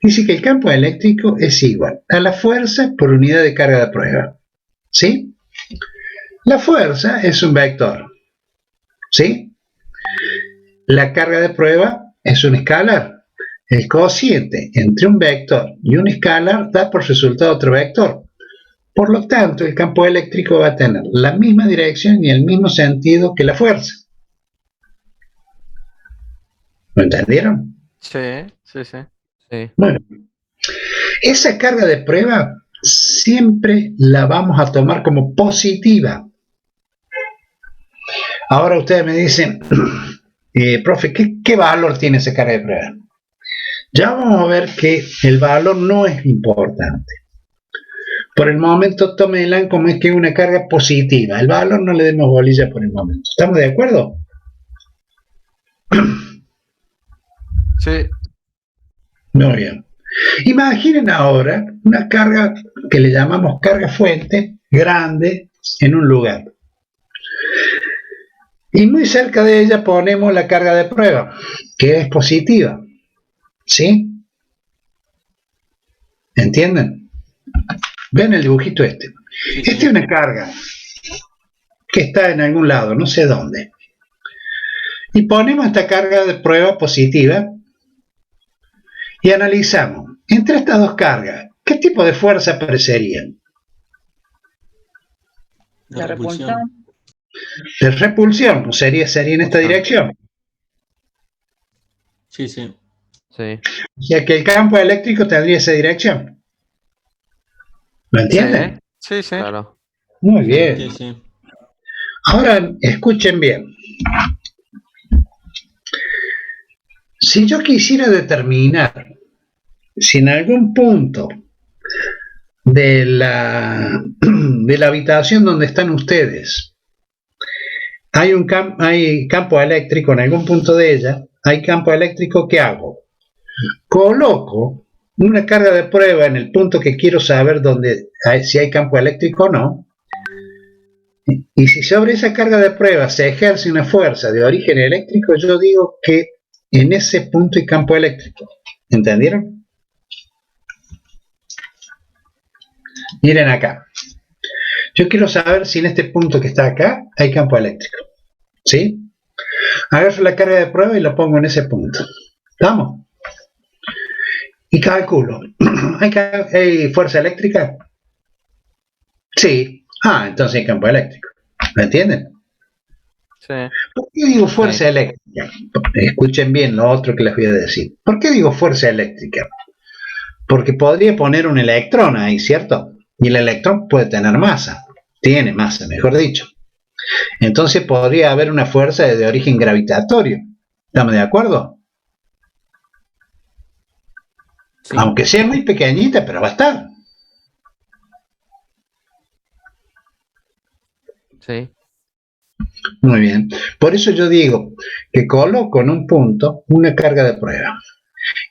Dice que el campo eléctrico es igual a la fuerza por unidad de carga de prueba. ¿Sí? La fuerza es un vector. ¿Sí? La carga de prueba es un escalar. El cociente entre un vector y un escalar da por resultado otro vector. Por lo tanto, el campo eléctrico va a tener la misma dirección y el mismo sentido que la fuerza. ¿Lo entendieron? Sí, sí, sí. Bueno, esa carga de prueba siempre la vamos a tomar como positiva. Ahora ustedes me dicen, profe, ¿qué valor tiene esa carga de prueba? Ya vamos a ver que el valor no es importante. Por el momento tómenla como es que es una carga positiva. El valor no le demos bolilla por el momento. ¿Estamos de acuerdo? Sí. Muy bien. Imaginen ahora una carga que le llamamos carga fuente grande en un lugar. Y muy cerca de ella ponemos la carga de prueba, que es positiva. ¿Sí? ¿Entienden? Vean el dibujito este. Esta es una carga que está en algún lado, no sé dónde. Y ponemos esta carga de prueba positiva y analizamos. Entre estas dos cargas, ¿qué tipo de fuerza aparecería? La repulsión. De repulsión, pues sería en esta dirección. Sí, sí. Sí. O sea que el campo eléctrico tendría esa dirección. ¿Lo entienden? Sí, sí. Claro. Muy bien. Sí, sí. Ahora, escuchen bien. Si yo quisiera determinar si en algún punto de la habitación donde están ustedes hay campo eléctrico, en algún punto de ella hay campo eléctrico, ¿qué hago? Coloco una carga de prueba en el punto que quiero saber si hay campo eléctrico o no, y si sobre esa carga de prueba se ejerce una fuerza de origen eléctrico, yo digo que en ese punto hay campo eléctrico. ¿Entendieron? Miren acá. Yo quiero saber si en este punto que está acá hay campo eléctrico. ¿Sí? Agarro la carga de prueba y la pongo en ese punto. ¿Estamos? Y calculo. ¿Hay fuerza eléctrica? Sí. Entonces hay campo eléctrico. ¿Me entienden? Sí. ¿Por qué digo fuerza eléctrica? Escuchen bien lo otro que les voy a decir. ¿Por qué digo fuerza eléctrica? Porque podría poner un electrón ahí, ¿cierto? Y el electrón puede tener masa. Tiene masa, mejor dicho. Entonces podría haber una fuerza de origen gravitatorio. ¿Estamos de acuerdo? Sí. Aunque sea muy pequeñita, pero va a estar. Sí. Muy bien. Por eso yo digo que coloco en un punto una carga de prueba.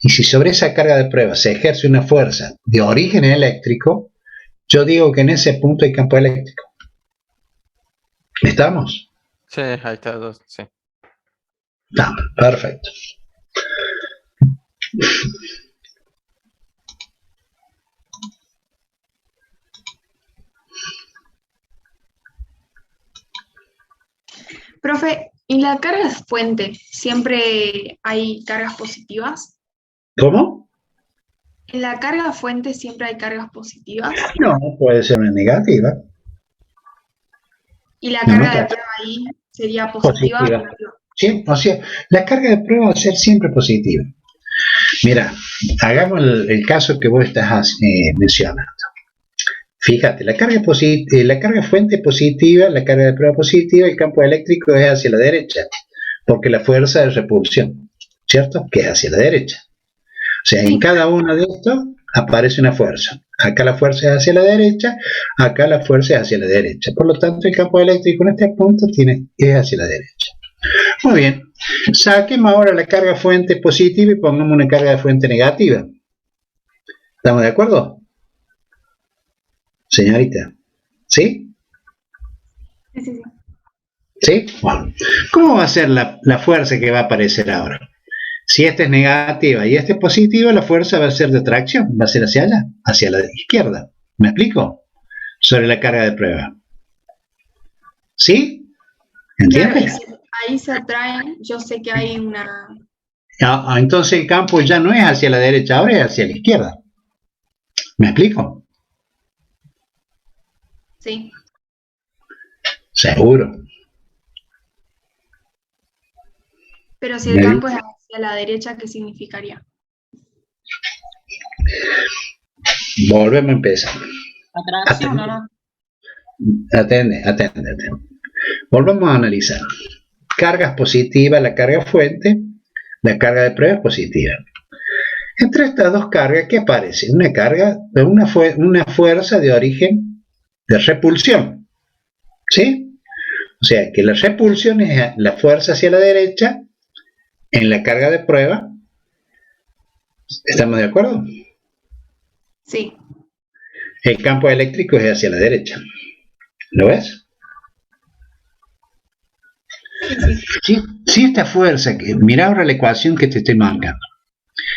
Y si sobre esa carga de prueba se ejerce una fuerza de origen eléctrico, yo digo que en ese punto hay campo eléctrico. ¿Estamos? Sí, ahí está. Sí. Estamos, perfecto. Profe, ¿en la carga fuente siempre hay cargas positivas? ¿Cómo? ¿En la carga fuente siempre hay cargas positivas? No, puede ser una negativa. ¿Y la No, no, carga de prueba ahí sería positiva o positiva. negativa? Sí, o sea, la carga de prueba va a ser siempre positiva. Mira, hagamos el caso que vos estás mencionando. Fíjate, la carga fuente positiva, la carga de prueba positiva, el campo eléctrico es hacia la derecha, porque la fuerza de repulsión, ¿cierto? Que es hacia la derecha. O sea, en cada uno de estos aparece una fuerza. Acá la fuerza es hacia la derecha, acá la fuerza es hacia la derecha. Por lo tanto, el campo eléctrico en este punto es hacia la derecha. Muy bien. Saquemos ahora la carga fuente positiva y pongamos una carga de fuente negativa. ¿Estamos de acuerdo? Señorita. ¿Sí? Sí. ¿Sí? Bueno. ¿Cómo va a ser la fuerza que va a aparecer ahora? Si esta es negativa y esta es positiva, la fuerza va a ser de atracción, va a ser hacia allá, hacia la izquierda. ¿Me explico? Sobre la carga de prueba. ¿Sí? ¿Entiendes? Claro, ahí se atraen, yo sé que hay una... Entonces el campo ya no es hacia la derecha, ahora es hacia la izquierda. ¿Me explico? Sí. Seguro. Pero si el campo es hacia la derecha, ¿qué significaría? Volvemos a empezar. Atracción, ¿o no? Atende. Volvamos a analizar. Cargas positivas, la carga fuente, la carga de prueba es positiva. Entre estas dos cargas, ¿qué aparece? Una carga, una fuerza de origen de repulsión. ¿Sí? O sea, que la repulsión es la fuerza hacia la derecha en la carga de prueba. ¿Estamos de acuerdo? Sí. El campo eléctrico es hacia la derecha. ¿Lo ves? Si esta fuerza, mira ahora la ecuación que te estoy marcando.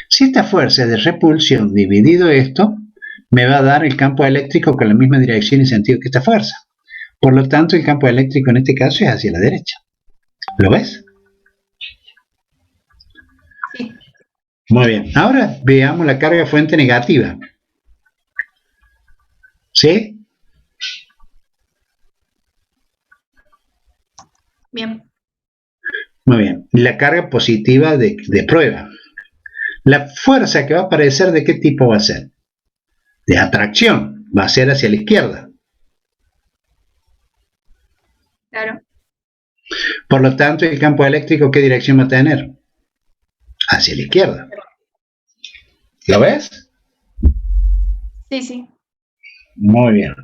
Si esta fuerza es de repulsión dividido esto, me va a dar el campo eléctrico con la misma dirección y sentido que esta fuerza. Por lo tanto, el campo eléctrico en este caso es hacia la derecha. ¿Lo ves? Sí. Muy bien. Ahora veamos la carga fuente negativa. ¿Sí? Bien. Muy bien. La carga positiva de prueba. La fuerza que va a aparecer, ¿de qué tipo va a ser? De atracción. Va a ser hacia la izquierda. Claro. Por lo tanto, el campo eléctrico, ¿qué dirección va a tener? Hacia la izquierda. ¿Lo ves? Sí. Muy bien.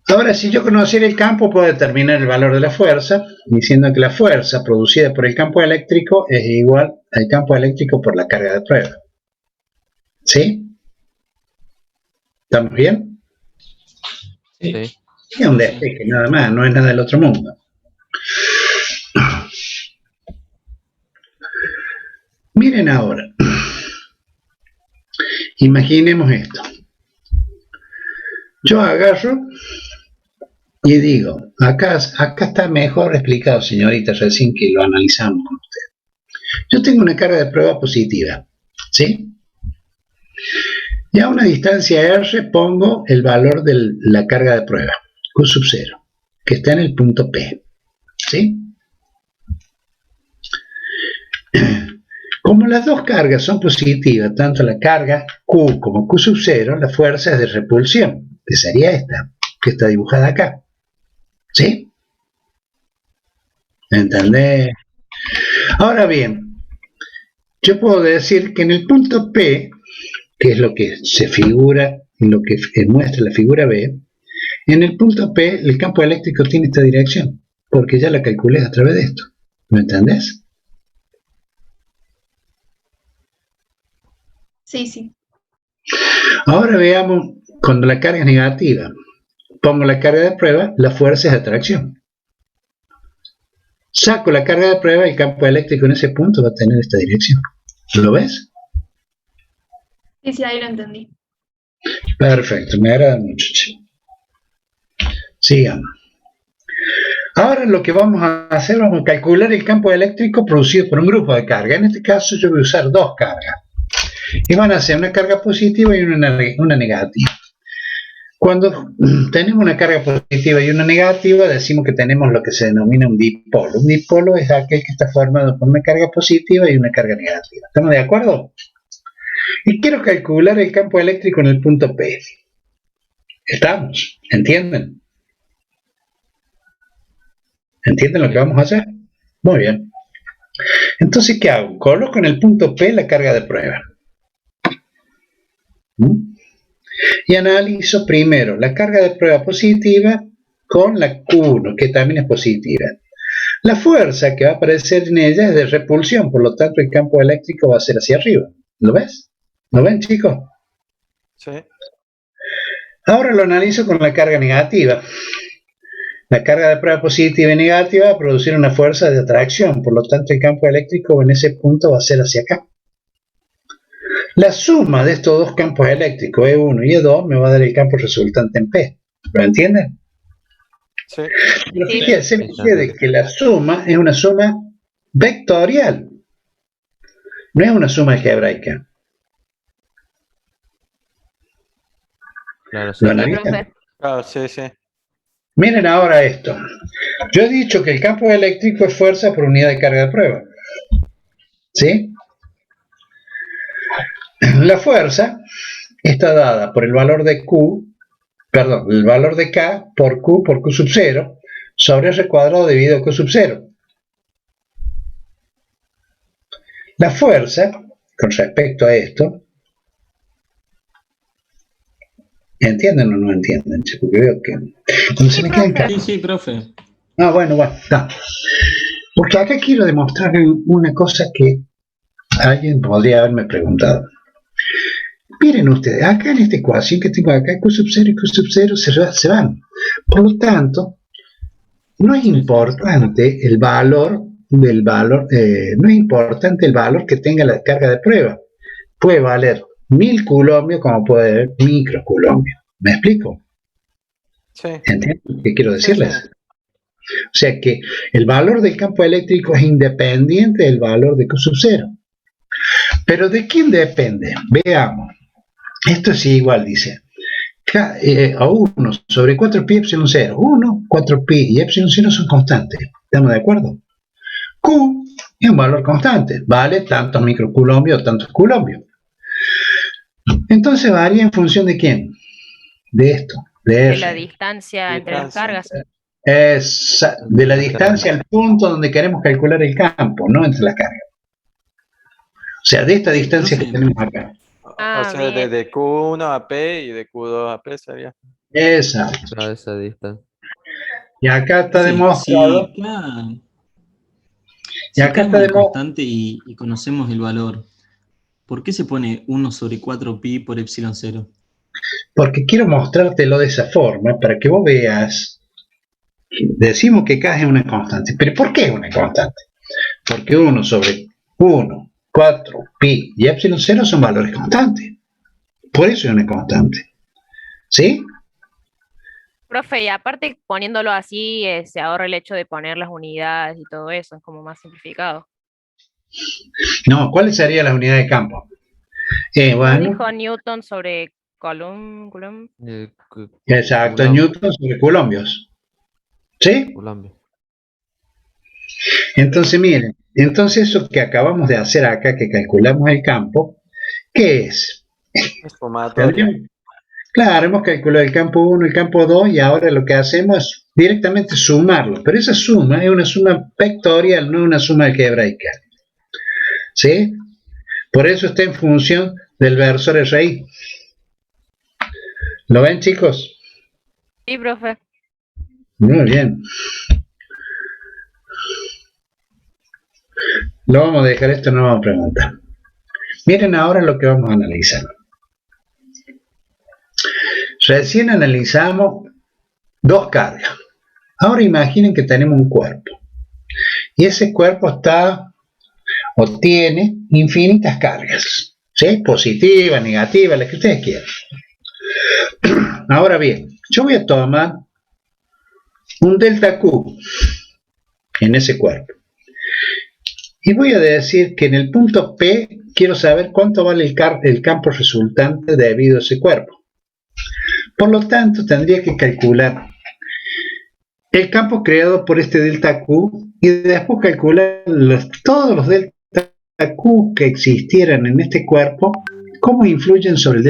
Ahora, si yo conociera el campo, puedo determinar el valor de la fuerza, diciendo que la fuerza producida por el campo eléctrico es igual al campo eléctrico por la carga de prueba. ¿Sí? ¿Estamos bien? Sí. Es un despeje, nada más, no es nada del otro mundo. Miren ahora. Imaginemos esto. Yo agarro y digo, acá está mejor explicado, señorita, recién que lo analizamos con usted. Yo tengo una carga de prueba positiva, ¿sí? Y a una distancia R pongo el valor de la carga de prueba, Q sub 0, que está en el punto P, ¿sí? Como las dos cargas son positivas, tanto la carga Q como Q sub 0, la fuerza es de repulsión, que sería esta, que está dibujada acá. ¿Sí? ¿Entendés? Ahora bien, yo puedo decir que en el punto P, que es lo que se figura, lo que muestra la figura B, en el punto P el campo eléctrico tiene esta dirección, porque ya la calculé a través de esto. ¿Me entendés? Sí. Ahora veamos, cuando la carga es negativa, pongo la carga de prueba, la fuerza es de atracción. Saco la carga de prueba, el campo eléctrico en ese punto va a tener esta dirección. ¿Lo ves? Sí, ahí lo entendí. Perfecto, me agrada mucho. Che. Sigamos. Ahora lo que vamos a hacer, vamos a calcular el campo eléctrico producido por un grupo de carga. En este caso yo voy a usar dos cargas. Y van a ser una carga positiva y una negativa. Cuando tenemos una carga positiva y una negativa, decimos que tenemos lo que se denomina un dipolo. Un dipolo es aquel que está formado por una carga positiva y una carga negativa. ¿Estamos de acuerdo? Y quiero calcular el campo eléctrico en el punto P. ¿Estamos? ¿Entienden? ¿Entienden lo que vamos a hacer? Muy bien. Entonces, ¿qué hago? Coloco en el punto P la carga de prueba. Y analizo primero la carga de prueba positiva con la Q1, que también es positiva. La fuerza que va a aparecer en ella es de repulsión, por lo tanto el campo eléctrico va a ser hacia arriba. ¿Lo ves? ¿Lo ven, chicos? Sí. Ahora lo analizo con la carga negativa. La carga de prueba positiva y negativa va a producir una fuerza de atracción, por lo tanto el campo eléctrico en ese punto va a ser hacia acá. La suma de estos dos campos eléctricos, E1 y E2, me va a dar el campo resultante en P. ¿Lo entienden? Sí. Pero fíjense ustedes que la suma es una suma vectorial. No es una suma algebraica. Claro, sí. ¿Lo analizan? Claro, sí, sí. Miren ahora esto. Yo he dicho que el campo eléctrico es fuerza por unidad de carga de prueba. ¿Sí? La fuerza está dada por el valor de Q, perdón, el valor de K por Q sub 0 sobre R cuadrado dividido Q sub 0. La fuerza, con respecto a esto, ¿entienden o no entienden? Porque veo que cuando se me quedan acá. Sí, profe. Ah, bueno, está. Porque acá quiero demostrar una cosa que alguien podría haberme preguntado. Miren ustedes, acá en esta ecuación que tengo acá, Q sub 0 y Q sub 0 se van. Por lo tanto, no es importante el valor del valor, no es importante el valor que tenga la carga de prueba. Puede valer 1000 coulombos como puede valer microcoulombios. ¿Me explico? Sí. ¿Entienden qué quiero decirles? Sí, sí. O sea que el valor del campo eléctrico es independiente del valor de Q sub 0. ¿Pero de quién depende? Veamos. Esto es igual, dice. A 1 sobre 4pi epsilon 0. 1, 4pi y epsilon 0 son constantes. ¿Estamos de acuerdo? Q es un valor constante. Vale tantos microcoulombios o tantos coulombios. Entonces varía en función de quién. De esto. De la distancia entre las cargas. De la distancia al punto donde queremos calcular el campo, no entre las cargas. O sea, de esta distancia que tenemos acá. O sea, de Q1 a P y de Q2 a P sería. Exacto. A esa distancia. Y acá está demostrado. Si acá es muy constante y conocemos el valor, ¿por qué se pone 1 sobre 4pi por epsilon 0? Porque quiero mostrártelo de esa forma para que vos veas. Decimos que K es una constante. ¿Pero por qué es una constante? Porque 1 sobre 1, 4, pi y epsilon 0 son valores constantes. Por eso es una constante. ¿Sí? Profe, y aparte poniéndolo así, se ahorra el hecho de poner las unidades y todo eso, es como más simplificado. No, ¿cuáles serían las unidades de campo? ¿No Bueno, dijo Newton sobre Coulomb? exacto, Coulomb. Newton sobre coulombios. ¿Sí? Coulomb. Entonces, miren, entonces eso que acabamos de hacer acá, que calculamos el campo, ¿qué es? Es sumatoria. Claro, hemos calculado el campo 1, el campo 2 y ahora lo que hacemos es directamente sumarlo. Pero esa suma es una suma vectorial, no una suma algebraica. ¿Sí? Por eso está en función del versor RI. ¿Lo ven, chicos? Sí, profe. Muy bien. Lo vamos a dejar, esto no vamos a preguntar. Miren ahora lo que vamos a analizar. Recién analizamos dos cargas. Ahora imaginen que tenemos un cuerpo. Y ese cuerpo está o tiene infinitas cargas. ¿Sí? Positivas, negativas, las que ustedes quieran. Ahora bien, yo voy a tomar un delta Q en ese cuerpo. Y voy a decir que en el punto P quiero saber cuánto vale el campo resultante debido a ese cuerpo. Por lo tanto, tendría que calcular el campo creado por este delta Q y después calcular todos los delta Q que existieran en este cuerpo, cómo influyen sobre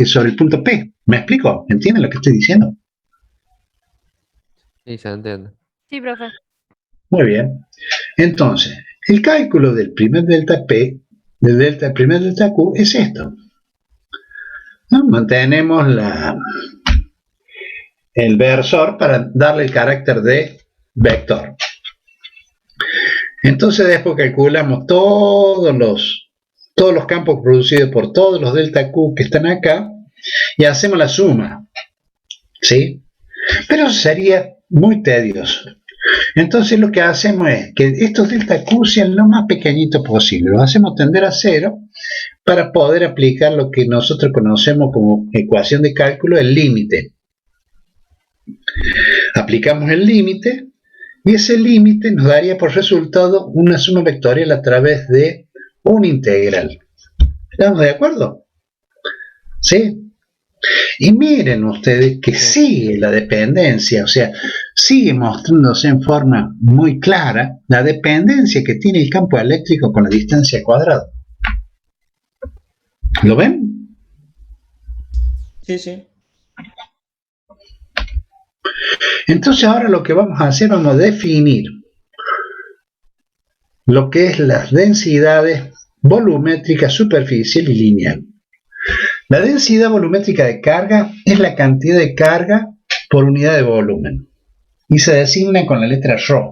sobre el punto P. ¿Me explico? ¿Entienden lo que estoy diciendo? Sí, se entiende. Sí, profe. Muy bien. Entonces, el cálculo del primer delta P, del primer delta Q, es esto. ¿No? Mantenemos el versor para darle el carácter de vector. Entonces después calculamos todos los campos producidos por todos los delta Q que están acá y hacemos la suma. ¿Sí? Pero sería muy tedioso. Entonces lo que hacemos es que estos delta Q sean lo más pequeñitos posible. Los hacemos tender a cero para poder aplicar lo que nosotros conocemos como ecuación de cálculo, el límite. Aplicamos el límite y ese límite nos daría por resultado una suma vectorial a través de un integral. ¿Estamos de acuerdo? ¿Sí? Y miren ustedes que sigue la dependencia, o sea, sigue mostrándose en forma muy clara la dependencia que tiene el campo eléctrico con la distancia cuadrada. ¿Lo ven? Sí, sí. Entonces ahora lo que vamos a hacer, vamos a definir lo que es las densidades volumétrica, superficial y lineal. La densidad volumétrica de carga es la cantidad de carga por unidad de volumen y se designa con la letra ρ.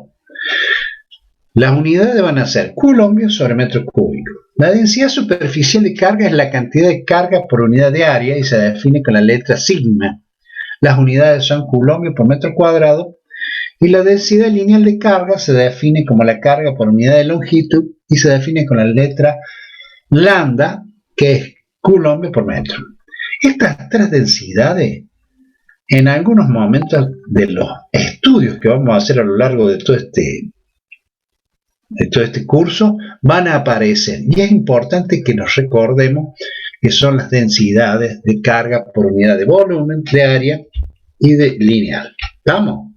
Las unidades van a ser coulombos sobre metro cúbico. La densidad superficial de carga es la cantidad de carga por unidad de área y se define con la letra sigma. Las unidades son coulombos por metro cuadrado y la densidad lineal de carga se define como la carga por unidad de longitud y se define con la letra lambda, que es coulombos por metro. Estas tres densidades, en algunos momentos de los estudios que vamos a hacer a lo largo de todo este curso, van a aparecer. Y es importante que nos recordemos que son las densidades de carga por unidad de volumen, de área y de lineal. ¿Estamos?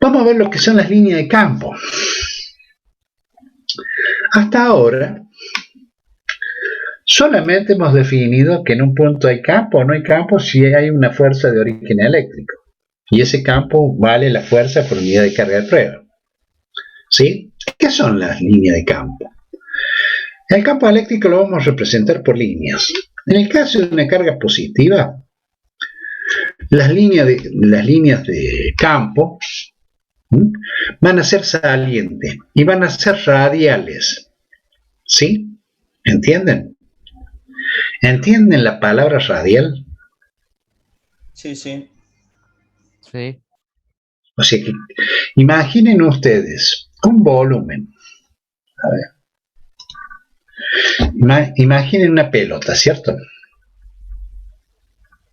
Vamos a ver lo que son las líneas de campo. Hasta ahora, solamente hemos definido que en un punto hay campo o no hay campo si hay una fuerza de origen eléctrico. Y ese campo vale la fuerza por unidad de carga de prueba. ¿Sí? ¿Qué son las líneas de campo? El campo eléctrico lo vamos a representar por líneas. En el caso de una carga positiva, las líneas de campo van a ser salientes y van a ser radiales. ¿Sí? ¿Entienden? ¿Entienden la palabra radial? Sí, sí. Sí. O sea que imaginen ustedes un volumen. A ver. Imaginen una pelota, ¿cierto?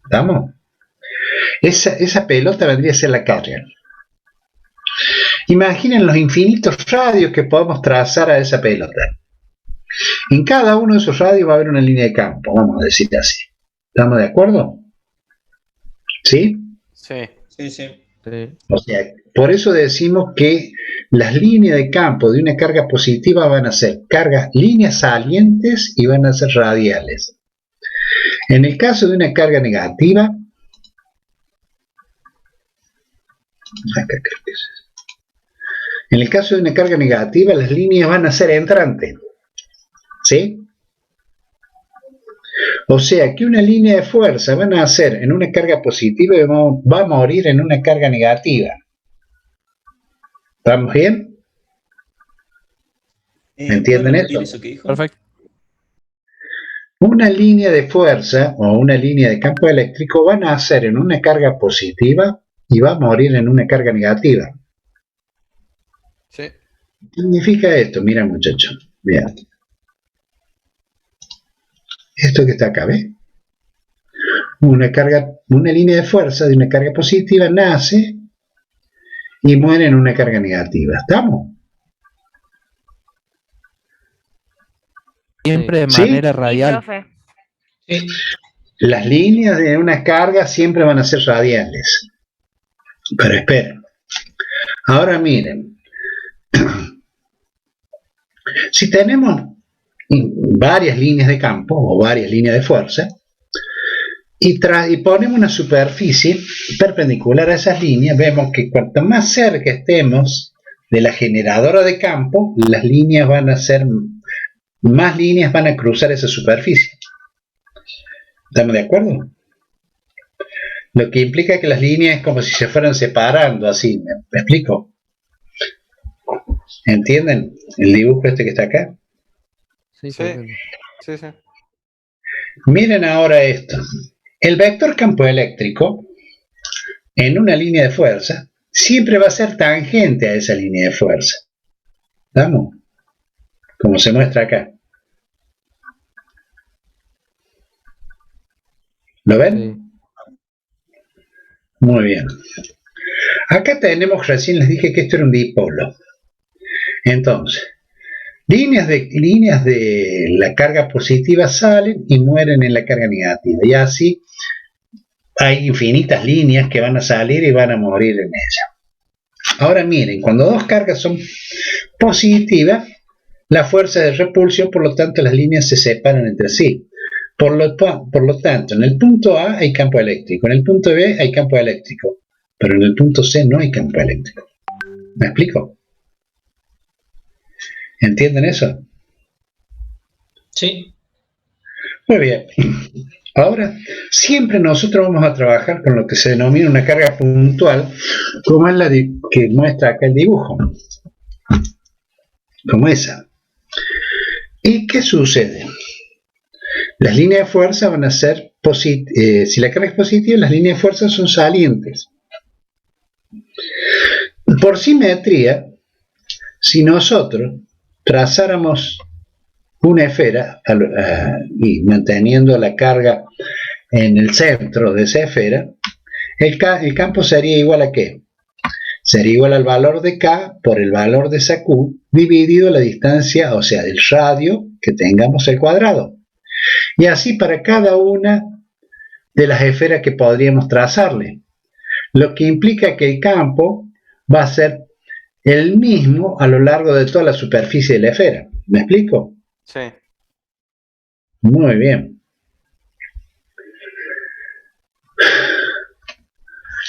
¿Estamos? Esa pelota vendría a ser la carga. Imaginen los infinitos radios que podemos trazar a esa pelota. En cada uno de esos radios va a haber una línea de campo, vamos a decir así. ¿Estamos de acuerdo? ¿Sí? Sí. Sí, sí. Sí. O sea, por eso decimos que las líneas de campo de una carga positiva van a ser líneas salientes y van a ser radiales. En el caso de una carga negativa, acá creo que es. En el caso de una carga negativa, las líneas van a ser entrantes. ¿Sí? O sea que una línea de fuerza va a nacer en una carga positiva y va a morir en una carga negativa. ¿Estamos bien? ¿Entienden eso? Que dijo? Perfecto. Una línea de fuerza o una línea de campo eléctrico va a nacer en una carga positiva y va a morir en una carga negativa. Sí. ¿Qué significa esto? Mira, muchachos, vean. Esto que está acá, ¿ves? una línea de fuerza de una carga positiva nace y muere en una carga negativa. ¿Estamos? Siempre de ¿Sí? manera Sí, radial. profe. Sí. Las líneas de una carga siempre van a ser radiales. Pero esperen. Ahora miren. Si tenemos varias líneas de campo o varias líneas de fuerza y ponemos una superficie perpendicular a esas líneas, vemos que cuanto más cerca estemos de la generadora de campo, las líneas van a ser, más líneas van a cruzar esa superficie. ¿Estamos de acuerdo? Lo que implica que las líneas es como si se fueran separando así. ¿Me explico? ¿Entienden el dibujo este que está acá? Sí, Sí, entiendo. sí, sí. Miren ahora esto. El vector campo eléctrico en una línea de fuerza siempre va a ser tangente a esa línea de fuerza. ¿Estamos? Como se muestra acá. ¿Lo ven? Sí. Muy bien. Acá tenemos, recién les dije que esto era un dipolo. Entonces, líneas de la carga positiva salen y mueren en la carga negativa. Y así hay infinitas líneas que van a salir y van a morir en ella. Ahora miren, cuando dos cargas son positivas, la fuerza de repulsión, por lo tanto, las líneas se separan entre sí. Por lo tanto, en el punto A hay campo eléctrico, en el punto B hay campo eléctrico, pero en el punto C no hay campo eléctrico. ¿Me explico? ¿Entienden eso? Sí. Muy bien. Ahora, siempre nosotros vamos a trabajar con lo que se denomina una carga puntual, como es la que muestra acá el dibujo. Como esa. ¿Y qué sucede? Las líneas de fuerza van a ser si la carga es positiva, las líneas de fuerza son salientes. Por simetría, si nosotros trazáramos una esfera y manteniendo la carga en el centro de esa esfera, el campo sería igual a ¿qué? Sería igual al valor de K por el valor de esa Q dividido la distancia, o sea, el radio que tengamos al cuadrado. Y así para cada una de las esferas que podríamos trazarle. Lo que implica que el campo va a ser el mismo a lo largo de toda la superficie de la esfera. ¿Me explico? Sí. Muy bien.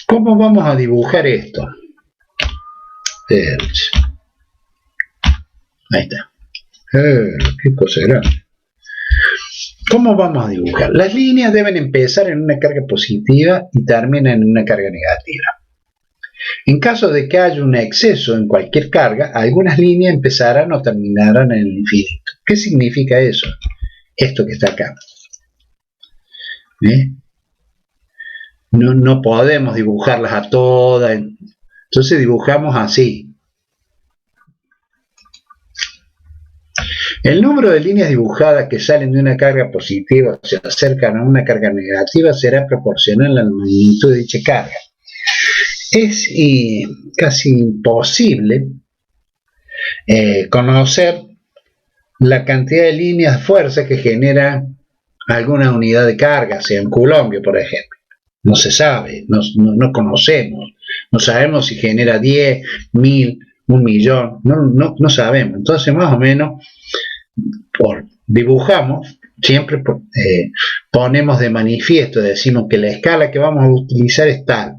¿Cómo vamos a dibujar esto? Ahí está. Qué cosa grande. ¿Cómo vamos a dibujar? Las líneas deben empezar en una carga positiva y terminan en una carga negativa. En caso de que haya un exceso en cualquier carga, algunas líneas empezarán o terminarán en el infinito. ¿Qué significa eso? Esto que está acá. No podemos dibujarlas a todas. Entonces dibujamos así. El número de líneas dibujadas que salen de una carga positiva o se acercan a una carga negativa será proporcional a la magnitud de dicha carga. Es casi imposible conocer la cantidad de líneas de fuerza que genera alguna unidad de carga, sea en Coulomb, por ejemplo. No se sabe, no conocemos, no sabemos si genera 10, 1000, 1.000.000, no sabemos. Entonces, más o menos, dibujamos, siempre ponemos de manifiesto, decimos que la escala que vamos a utilizar es tal.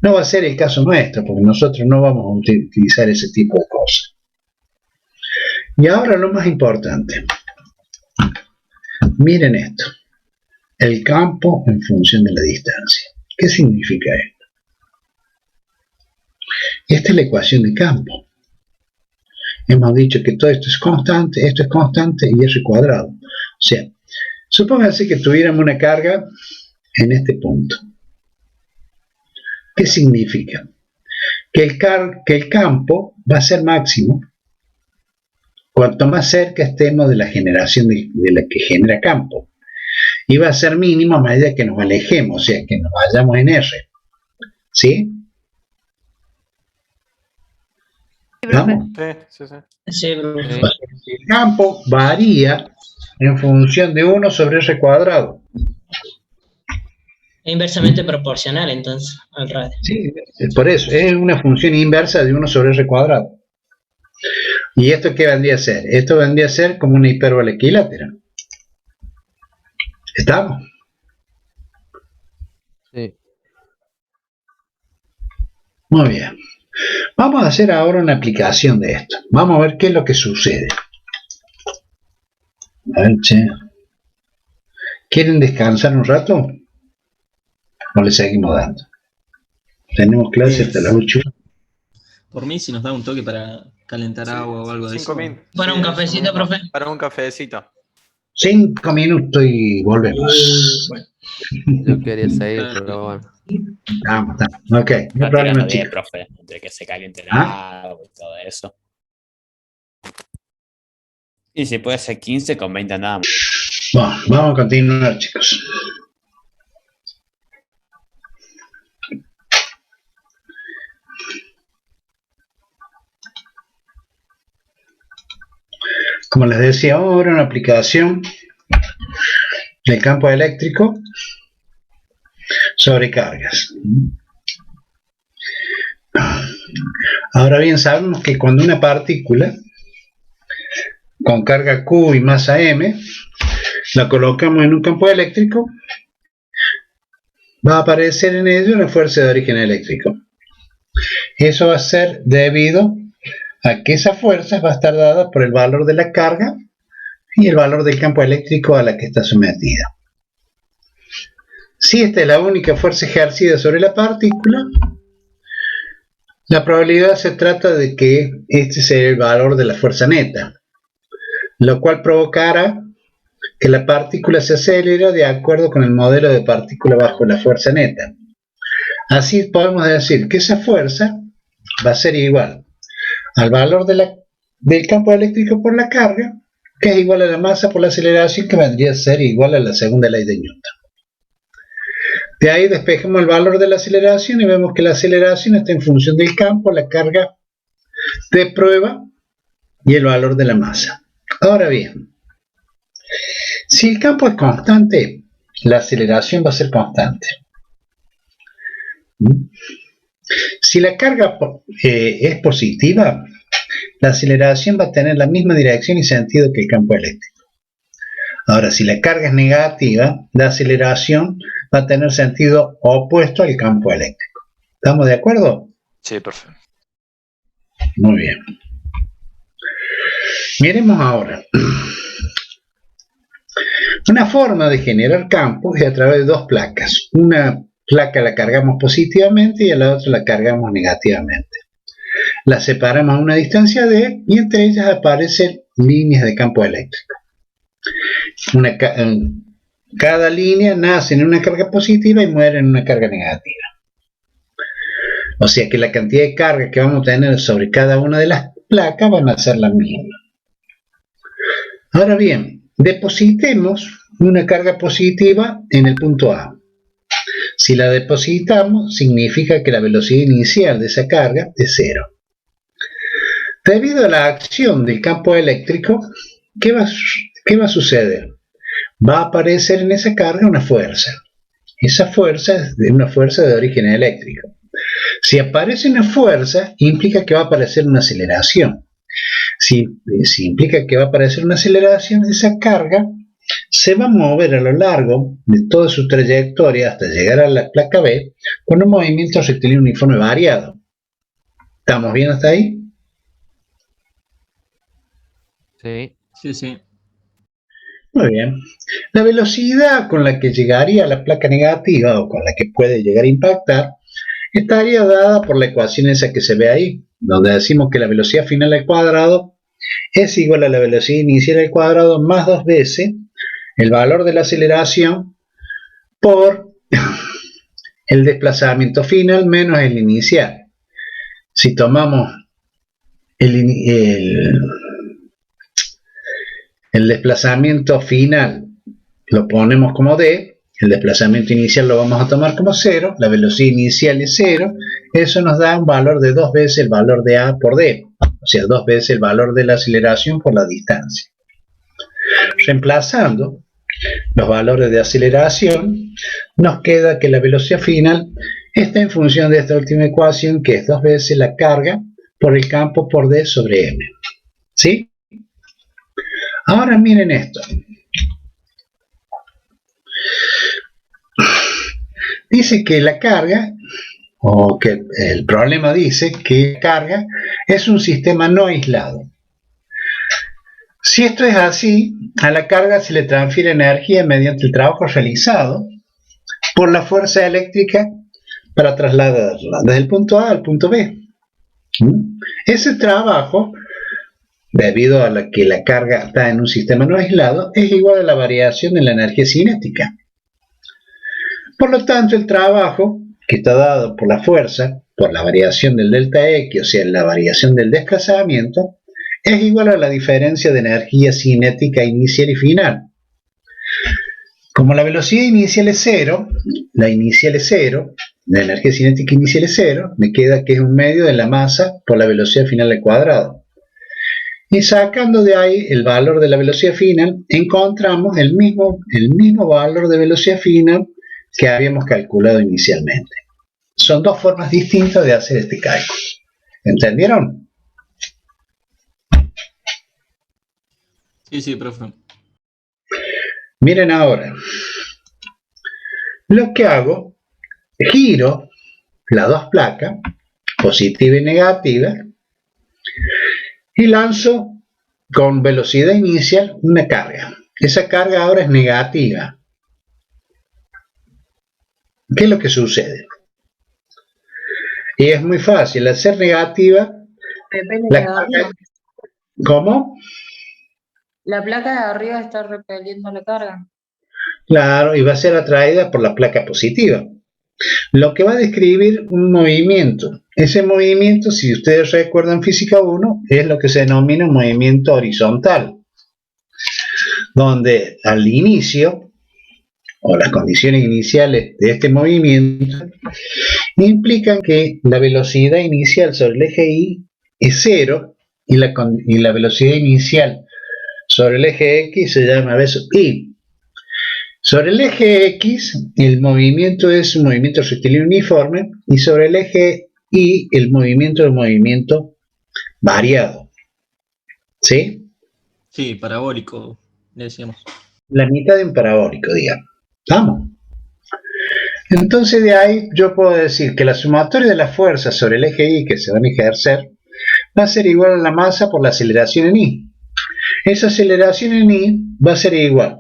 No va a ser el caso nuestro, porque nosotros no vamos a utilizar ese tipo de cosas. Y ahora lo más importante. Miren esto. El campo en función de la distancia. ¿Qué significa esto? Esta es la ecuación de campo. Hemos dicho que todo esto es constante y R cuadrado. O sea, supónganse que tuviéramos una carga en este punto. ¿Qué significa? Que el campo va a ser máximo cuanto más cerca estemos de la generación de la que genera campo. y va a ser mínimo a medida que nos alejemos, o sea, que nos vayamos en R. ¿Sí? ¿Vamos? Sí. Sí. El campo varía en función de 1 sobre R cuadrado. Es inversamente proporcional, entonces, al radio. Sí, por eso, es una función inversa de 1 sobre R cuadrado. ¿Y esto qué vendría a ser? Esto vendría a ser como una hipérbola equilátera. ¿Estamos? Sí. Muy bien. Vamos a hacer ahora una aplicación de esto. Vamos a ver qué es lo que sucede. A ver, che. ¿Quieren descansar un rato? ¿O le seguimos dando? Tenemos clase hasta las 8. Por mí, si nos da un toque para calentar agua o algo de eso. Para un cafecito, profe. Para un cafecito. 5 minutos y volvemos. Bueno. Yo quería seguir, pero bueno. Vamos. Ok, no hay problema, chicos. Profe, entre que se caliente el ¿Ah? agua y todo eso. Y si puede ser 15 con 20 nada más. Bueno, vamos a continuar, chicos. Como les decía, vamos a ver una aplicación del campo eléctrico sobre cargas. Ahora bien, sabemos que cuando una partícula con carga Q y masa M la colocamos en un campo eléctrico, va a aparecer en ello una fuerza de origen eléctrico. Eso va a ser debido a que esa fuerza va a estar dada por el valor de la carga y el valor del campo eléctrico a la que está sometida. Si esta es la única fuerza ejercida sobre la partícula, la probabilidad se trata de que este sea el valor de la fuerza neta, lo cual provocará que la partícula se acelere de acuerdo con el modelo de partícula bajo la fuerza neta. Así podemos decir que esa fuerza va a ser igual al valor del campo eléctrico por la carga, que es igual a la masa por la aceleración, que vendría a ser igual a la segunda ley de Newton. De ahí despejamos el valor de la aceleración y vemos que la aceleración está en función del campo, la carga de prueba y el valor de la masa. Ahora bien, si el campo es constante, la aceleración va a ser constante. Si la carga es positiva, la aceleración va a tener la misma dirección y sentido que el campo eléctrico. Ahora, si la carga es negativa, la aceleración va a tener sentido opuesto al campo eléctrico. ¿Estamos de acuerdo? Sí, perfecto. Muy bien. Miremos ahora. Una forma de generar campos es a través de dos placas. Una placa la cargamos positivamente y a la otra la cargamos negativamente. Las separamos a una distancia d y entre ellas aparecen líneas de campo eléctrico. Cada línea nace en una carga positiva y muere en una carga negativa. O sea que la cantidad de carga que vamos a tener sobre cada una de las placas van a ser la misma. Ahora bien, depositemos una carga positiva en el punto A. Si la depositamos, significa que la velocidad inicial de esa carga es 0. Debido a la acción del campo eléctrico, ¿qué va a suceder? Va a aparecer en esa carga una fuerza. Esa fuerza es una fuerza de origen eléctrico. Si aparece una fuerza, implica que va a aparecer una aceleración. Si implica que va a aparecer una aceleración, esa carga se va a mover a lo largo de toda su trayectoria hasta llegar a la placa B con un movimiento rectilíneo uniforme variado. ¿Estamos bien hasta ahí? Sí. Sí. Muy bien. La velocidad con la que llegaría a la placa negativa o con la que puede llegar a impactar estaría dada por la ecuación esa que se ve ahí, donde decimos que la velocidad final al cuadrado es igual a la velocidad inicial al cuadrado más 2 veces el valor de la aceleración por el desplazamiento final menos el inicial. Si tomamos el desplazamiento final lo ponemos como D, el desplazamiento inicial lo vamos a tomar como 0, la velocidad inicial es 0, eso nos da un valor de 2 veces el valor de A por D, o sea, 2 veces el valor de la aceleración por la distancia. Reemplazando los valores de aceleración, nos queda que la velocidad final está en función de esta última ecuación, que es 2 veces la carga por el campo por D sobre M. ¿Sí? Ahora miren esto. Dice que la carga, o que el problema dice que la carga es un sistema no aislado. Si esto es así, a la carga se le transfiere energía mediante el trabajo realizado por la fuerza eléctrica para trasladarla desde el punto A al punto B. Ese trabajo, debido a que la carga está en un sistema no aislado, es igual a la variación de la energía cinética. Por lo tanto, el trabajo que está dado por la fuerza, por la variación del delta X, o sea, la variación del desplazamiento, es igual a la diferencia de energía cinética inicial y final. Como la velocidad inicial es 0, la inicial es 0, la energía cinética inicial es 0, me queda que es un medio de la masa por la velocidad final al cuadrado. Y sacando de ahí el valor de la velocidad final, encontramos el mismo valor de velocidad final que habíamos calculado inicialmente. Son dos formas distintas de hacer este cálculo. ¿Entendieron? Sí, profe. Miren ahora. Lo que hago, giro las dos placas, positiva y negativa, y lanzo con velocidad inicial una carga. Esa carga ahora es negativa. ¿Qué es lo que sucede? Y es muy fácil, al ser negativa, la carga, ¿cómo? La placa de arriba está repeliendo la carga. Claro, y va a ser atraída por la placa positiva. Lo que va a describir un movimiento. Ese movimiento, si ustedes recuerdan física 1, es lo que se denomina un movimiento horizontal, donde al inicio, o las condiciones iniciales de este movimiento, implican que la velocidad inicial sobre el eje Y es 0 y la velocidad inicial sobre el eje X se llama a veces Y. Sobre el eje X el movimiento es un movimiento rectilíneo uniforme y sobre el eje Y el movimiento es un movimiento variado. ¿Sí? Sí, parabólico, le decíamos. La mitad de un parabólico, digamos. ¿Estamos? Entonces de ahí yo puedo decir que la sumatoria de las fuerzas sobre el eje Y que se van a ejercer va a ser igual a la masa por la aceleración en Y. Esa aceleración en Y va a ser igual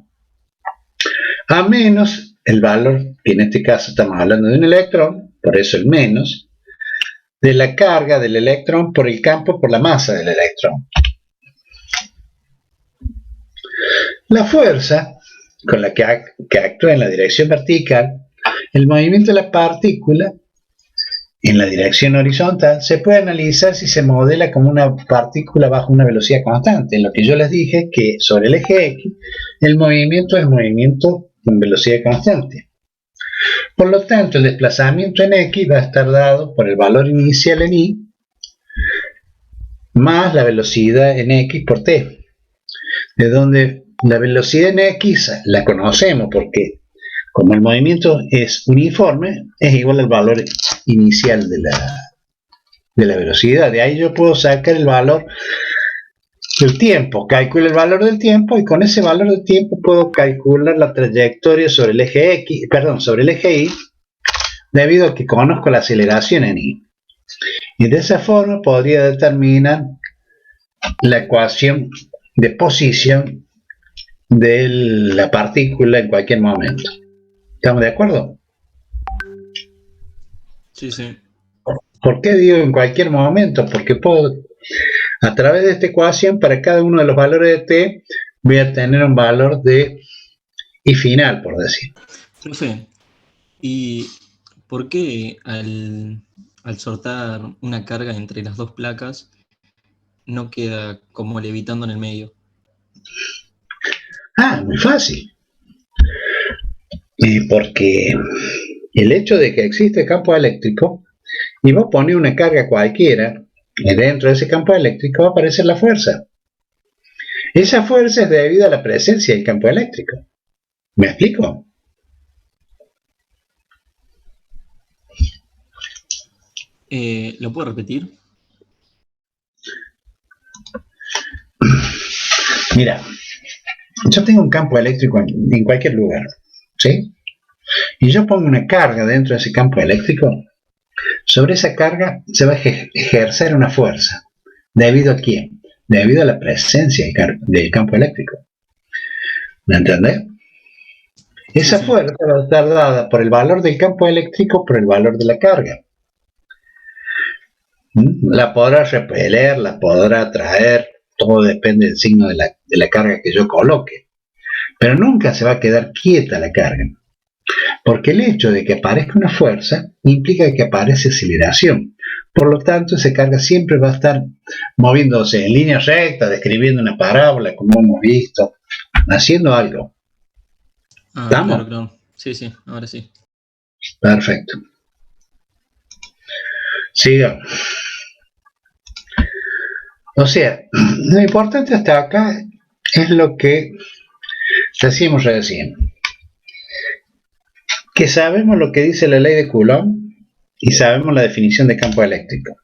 a menos el valor, que en este caso estamos hablando de un electrón, por eso el menos, de la carga del electrón por el campo por la masa del electrón. La fuerza con la que actúa en la dirección vertical, el movimiento de la partícula en la dirección horizontal se puede analizar si se modela como una partícula bajo una velocidad constante. Lo que yo les dije es que sobre el eje X el movimiento es movimiento con velocidad constante. Por lo tanto, el desplazamiento en X va a estar dado por el valor inicial en Y más la velocidad en X por T. De donde la velocidad en X la conocemos porque como el movimiento es uniforme, es igual al valor inicial de la velocidad. De ahí yo puedo sacar el valor del tiempo. Calculo el valor del tiempo y con ese valor del tiempo puedo calcular la trayectoria sobre el eje X, sobre el eje Y, debido a que conozco la aceleración en Y. Y de esa forma podría determinar la ecuación de posición de la partícula en cualquier momento. ¿Estamos de acuerdo? Sí, sí. ¿Por qué digo en cualquier momento? Porque puedo, a través de esta ecuación, para cada uno de los valores de t, voy a tener un valor de y final, por decir. Profe, ¿y por qué al soltar una carga entre las dos placas no queda como levitando en el medio? Muy fácil. Porque el hecho de que existe campo eléctrico y vos pones una carga cualquiera y dentro de ese campo eléctrico va a aparecer la fuerza. Esa fuerza es debido a la presencia del campo eléctrico. ¿Me explico? ¿Lo puedo repetir? Mira, yo tengo un campo eléctrico en cualquier lugar, ¿sí? Y yo pongo una carga dentro de ese campo eléctrico. Sobre esa carga se va a ejercer una fuerza. ¿Debido a quién? Debido a la presencia del campo eléctrico. ¿Me entendés? Esa fuerza va a estar dada por el valor del campo eléctrico por el valor de la carga. La podrá repeler, la podrá atraer, todo depende del signo de la carga que yo coloque. Pero nunca se va a quedar quieta la carga. Porque el hecho de que aparezca una fuerza implica que aparece aceleración. Por lo tanto, esa carga siempre va a estar moviéndose en línea recta, describiendo una parábola, como hemos visto, haciendo algo. ¿Estamos? Claro. Sí, ahora sí. Perfecto. Sigamos. O sea, lo importante hasta acá es lo que decíamos recién. Que sabemos lo que dice la ley de Coulomb y sabemos la definición de campo eléctrico.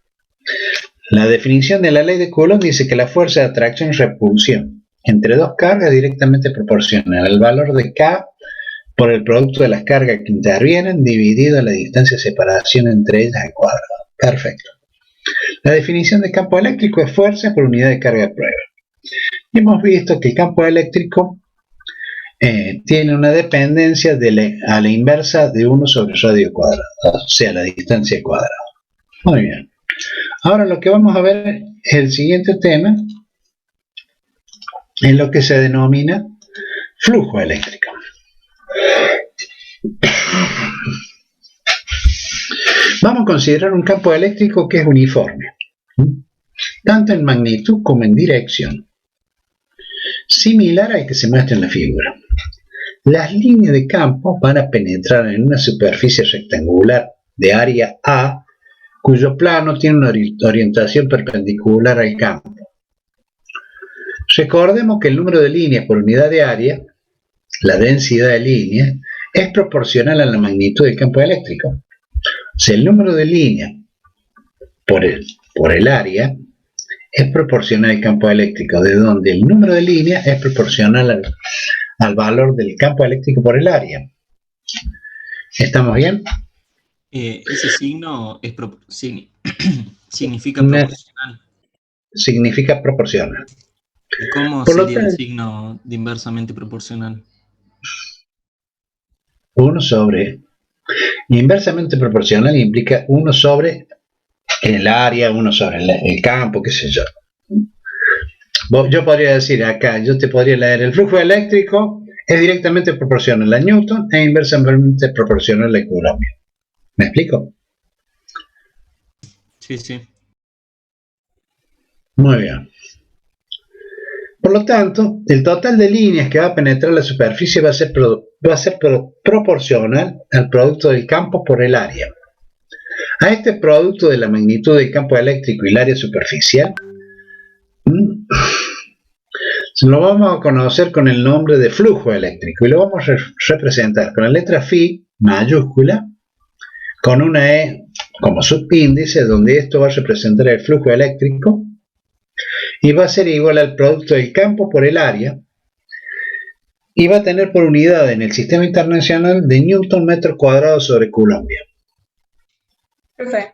La definición de la ley de Coulomb dice que la fuerza de atracción y repulsión entre dos cargas es directamente proporcional al valor de K por el producto de las cargas que intervienen dividido la distancia de separación entre ellas al cuadrado. Perfecto. La definición de campo eléctrico es fuerza por unidad de carga de prueba. Y hemos visto que el campo eléctrico tiene una dependencia a la inversa de 1 sobre radio cuadrado, o sea, la distancia cuadrada. Muy bien. Ahora lo que vamos a ver es el siguiente tema, en lo que se denomina flujo eléctrico. Vamos a considerar un campo eléctrico que es uniforme, tanto en magnitud como en dirección, similar al que se muestra en la figura. Las líneas de campo van a penetrar en una superficie rectangular de área A, cuyo plano tiene una orientación perpendicular al campo. Recordemos que el número de líneas por unidad de área, la densidad de líneas, es proporcional a la magnitud del campo eléctrico. O sea, el número de líneas por el área es proporcional al campo eléctrico, de donde el número de líneas es proporcional al valor del campo eléctrico por el área. ¿Estamos bien? Ese signo es significa proporcional. Significa proporcional. ¿Cómo sería el signo de inversamente proporcional? 1 sobre... Inversamente proporcional implica 1 sobre el área, 1 sobre el campo, qué sé yo. Yo podría decir acá, yo te podría leer el flujo eléctrico es directamente proporcional a Newton e inversamente proporcional a Coulomb. ¿Me explico? Sí. Muy bien. Por lo tanto, el total de líneas que va a penetrar la superficie va a ser proporcional al producto del campo por el área. A este producto de la magnitud del campo eléctrico y el área superficial lo vamos a conocer con el nombre de flujo eléctrico y lo vamos a representar con la letra Φ mayúscula con una E como subíndice, donde esto va a representar el flujo eléctrico y va a ser igual al producto del campo por el área y va a tener por unidad en el sistema internacional de Newton metro cuadrado sobre Coulomb. Profe,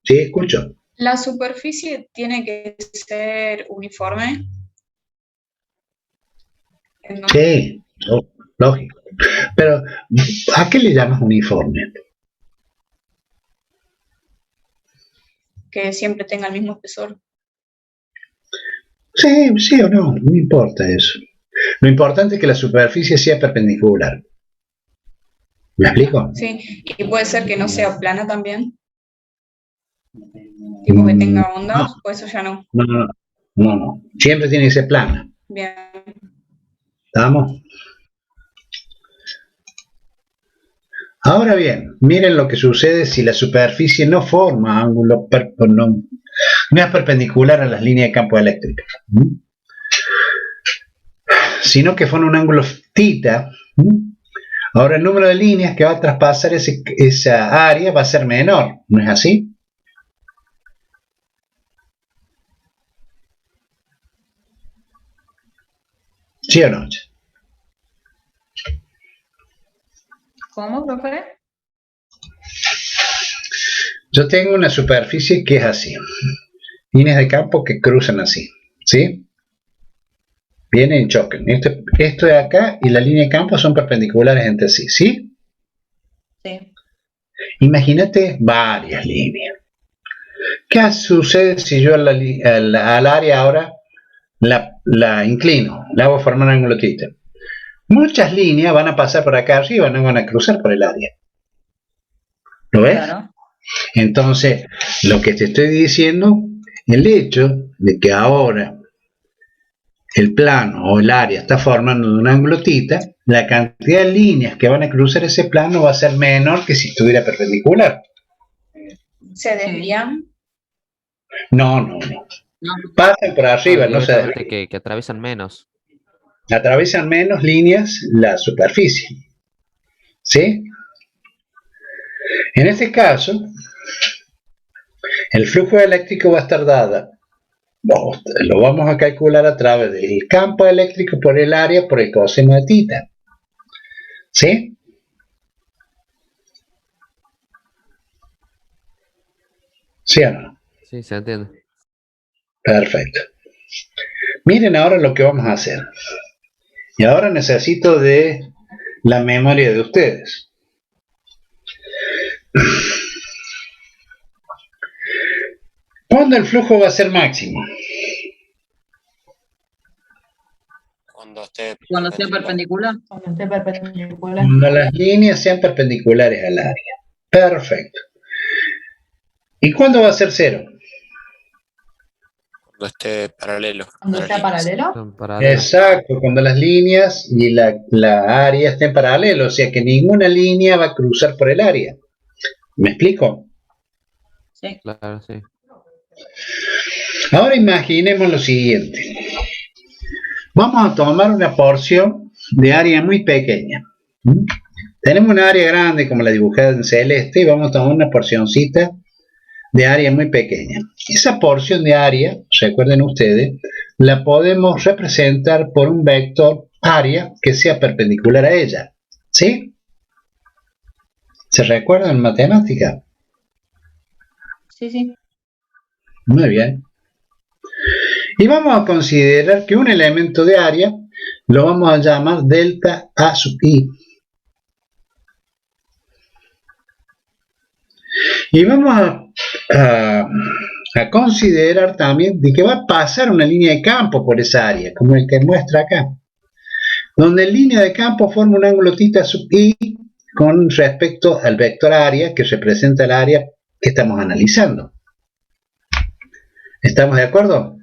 ¿Sí? Escucho. ¿la superficie tiene que ser uniforme? Sí, lógico. Pero, ¿a qué le llamas uniforme? Que siempre tenga el mismo espesor. Sí o no, no importa eso. Lo importante es que la superficie sea perpendicular. ¿Me explico? Sí, y puede ser que no sea plana también. Tipo que tenga ondas, o eso ya no. No. Siempre tiene que ser plana. Bien. ¿Estamos? Ahora bien, miren lo que sucede si la superficie no forma ángulo, no es perpendicular a las líneas de campo eléctrico, sino que forma un ángulo θ. Ahora el número de líneas que va a traspasar esa área va a ser menor, ¿no es así? ¿Sí o no? ¿Cómo, profe? Yo tengo una superficie que es así. Líneas de campo que cruzan así, ¿sí? Vienen y chocan. Esto de acá y la línea de campo son perpendiculares entre sí, ¿sí? Sí. Imagínate varias líneas. ¿Qué sucede si yo al área ahora la inclino, la hago formar un ángulo θ? Muchas líneas van a pasar por acá arriba, no van a cruzar por el área. ¿Lo ves? Claro. Entonces, lo que te estoy diciendo, el hecho de que ahora el plano o el área está formando un ángulo θ, la cantidad de líneas que van a cruzar ese plano va a ser menor que si estuviera perpendicular. ¿Se desvían? No. Pasan por arriba, no se Directamente desvían. que atraviesan menos. Atraviesan menos líneas la superficie. ¿Sí? En este caso, el flujo eléctrico va a estar dado. Lo vamos a calcular a través del campo eléctrico por el área por el coseno de θ. ¿Sí? ¿Sí o no? Sí, se entiende. Perfecto. Miren ahora lo que vamos a hacer. Y ahora necesito de la memoria de ustedes. ¿Cuándo el flujo va a ser máximo? Cuando esté perpendicular. Cuando esté perpendicular. Cuando las líneas sean perpendiculares al área. Perfecto. ¿Y cuándo va a ser cero? Cuando esté paralelo. Cuando está paralelo. Son paralelos. Exacto, cuando las líneas y la área estén paralelos, o sea que ninguna línea va a cruzar por el área. ¿Me explico? Sí. Claro, sí. Ahora imaginemos lo siguiente. Vamos a tomar una porción de área muy pequeña. Tenemos una área grande como la dibujada en celeste y vamos a tomar una porcioncita de área muy pequeña. Esa porción de área, recuerden ustedes, la podemos representar por un vector área que sea perpendicular a ella. ¿Sí? ¿Se recuerdan en matemática? Sí. Muy bien. Y vamos a considerar que un elemento de área lo vamos a llamar delta A sub i. Y vamos a considerar también de que va a pasar una línea de campo por esa área, como el que muestra acá, donde la línea de campo forma un ángulo θ sub i con respecto al vector área que representa el área que estamos analizando. ¿Estamos de acuerdo?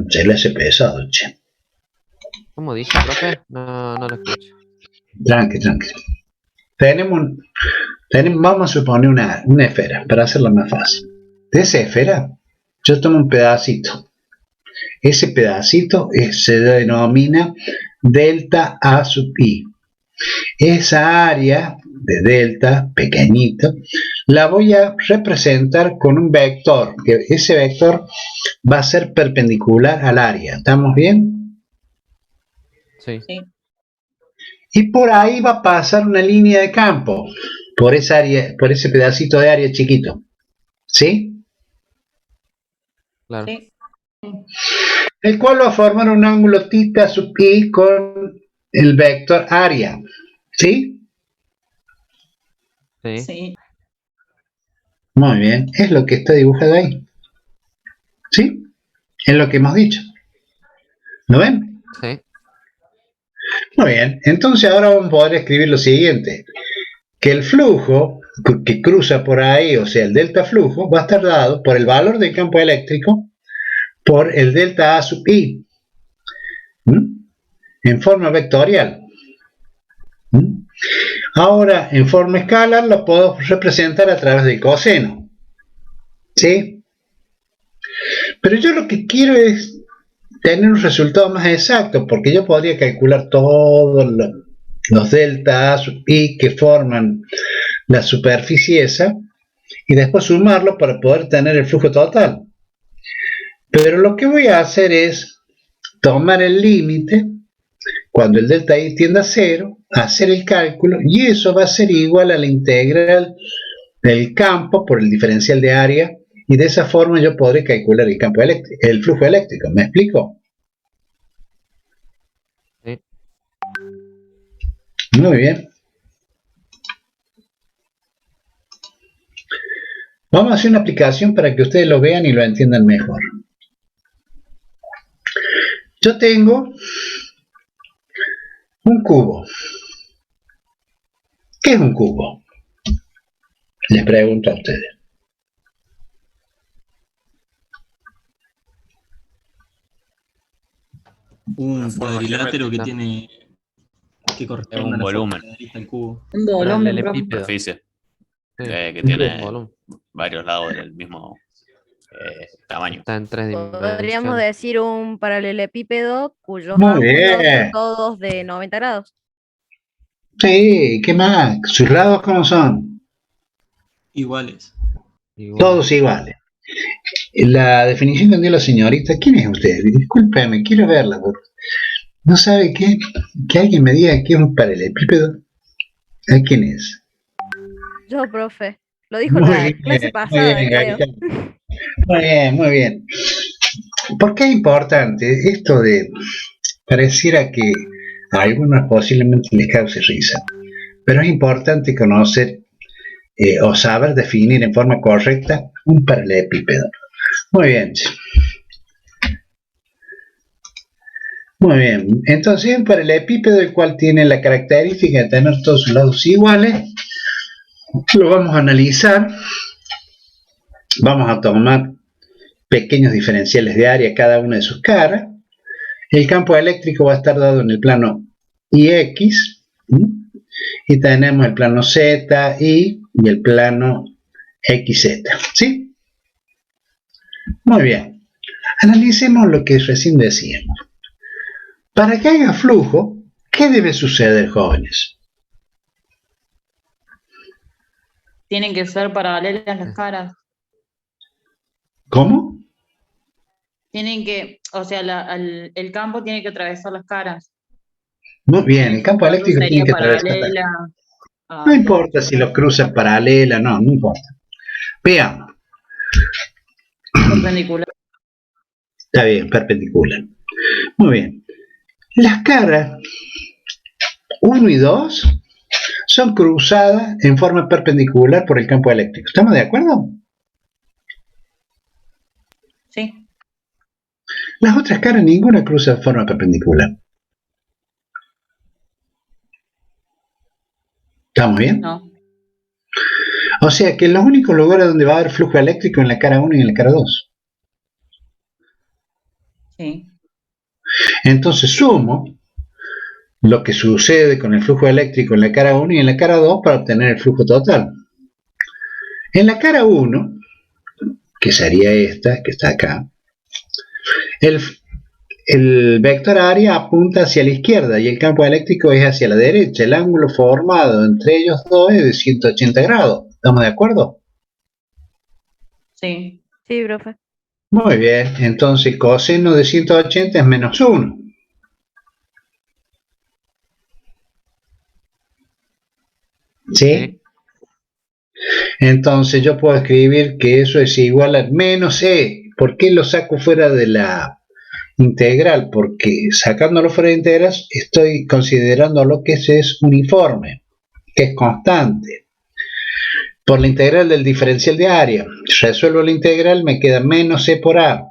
Se le hace pesado, che. ¿Cómo dice, profe? No lo escucho. Tranqui. Vamos a suponer una esfera, para hacerlo más fácil. De esa esfera, yo tomo un pedacito. Ese pedacito se denomina delta A sub i. Esa área de delta, pequeñito, la voy a representar con un vector, que ese vector va a ser perpendicular al área. ¿Estamos bien? Sí. Y por ahí va a pasar una línea de campo, por esa área, por ese pedacito de área chiquito. ¿Sí? Claro. Sí. El cual va a formar un ángulo θ sub i con el vector área. ¿Sí? Sí. Muy bien, es lo que está dibujado ahí. ¿Sí? Es lo que hemos dicho. ¿Lo ven? Sí. Muy bien, entonces ahora vamos a poder escribir lo siguiente. Que el flujo que cruza por ahí, o sea, el delta flujo, va a estar dado por el valor del campo eléctrico por el delta A sub i. en forma vectorial. ¿Mm? Ahora, en forma escalar lo puedo representar a través del coseno. ¿Sí? Pero yo lo que quiero es tener un resultado más exacto, porque yo podría calcular todos los deltas y que forman la superficie esa, y después sumarlo para poder tener el flujo total. Pero lo que voy a hacer es tomar el límite, cuando el delta i tiende a 0, hacer el cálculo, y eso va a ser igual a la integral del campo por el diferencial de área, y de esa forma yo podré calcular el campo eléctrico, el flujo eléctrico. ¿Me explico? Sí. Muy bien. Vamos a hacer una aplicación para que ustedes lo vean y lo entiendan mejor. Yo tengo un cubo. ¿Qué es un cubo? Les pregunto a ustedes. Un cuadrilátero que tiene, que corresponde un a la volumen. forma que da el cubo. Un volumen, profe. Paralelepípedo. Superficie. Sí, Que un tiene volumen. varios lados del mismo tamaño. Está en 3 Podríamos dimensiones. decir un paralelepípedo cuyos Muy ángulos bien. son todos de 90 grados. Sí, ¿qué más? ¿Sus lados cómo son? Iguales. Igual. Todos iguales. La definición que dio la señorita, ¿quién es usted? Discúlpeme, quiero verla. ¿No sabe qué? Que alguien me diga que es un paralelepípedo. ¿A quién es? Yo, profe. Lo dijo Muy la bien, clase muy pasada, bien, creo. Gaitán. Muy bien, muy bien. ¿Por qué es importante esto de, pareciera que a algunos posiblemente les cause risa, pero es importante conocer o saber definir en forma correcta un paralelepípedo? Muy bien. Muy bien. Entonces, un paralelepípedo, el cual tiene la característica de tener todos sus lados iguales, lo vamos a analizar. Vamos a tomar pequeños diferenciales de área cada una de sus caras. El campo eléctrico va a estar dado en el plano IX, y tenemos el plano Z, Y y el plano XZ. ¿Sí? Muy bien. Analicemos lo que recién decíamos. Para que haya flujo, ¿qué debe suceder, jóvenes? Tienen que ser paralelas las caras. ¿Cómo? Tienen que, o sea, el campo tiene que atravesar las caras. Muy bien, el campo Por eso eléctrico sería tiene que atravesar. paralela. No importa si los cruzan paralela, no importa. Veamos. Perpendicular. Está bien, perpendicular. Muy bien. Las caras 1 y 2 son cruzadas en forma perpendicular por el campo eléctrico. ¿Estamos de acuerdo? Sí. Las otras caras ninguna cruza en forma perpendicular. ¿Estamos bien? No. O sea que los únicos lugares donde va a haber flujo eléctrico es en la cara 1 y en la cara 2. Sí. Entonces sumo lo que sucede con el flujo eléctrico en la cara 1 y en la cara 2 para obtener el flujo total. En la cara 1, que sería esta, que está acá, el vector área apunta hacia la izquierda y el campo eléctrico es hacia la derecha. El ángulo formado entre ellos dos es de 180 grados. ¿Estamos de acuerdo? Sí. Sí, profe. Muy bien, entonces coseno de 180 es menos 1. ¿Sí? Entonces yo puedo escribir que eso es igual a menos e. ¿Por qué lo saco fuera de la integral? Porque sacándolo fuera de integral estoy considerando lo que es uniforme, que es constante. Por la integral del diferencial de área, resuelvo la integral, me queda menos e por a.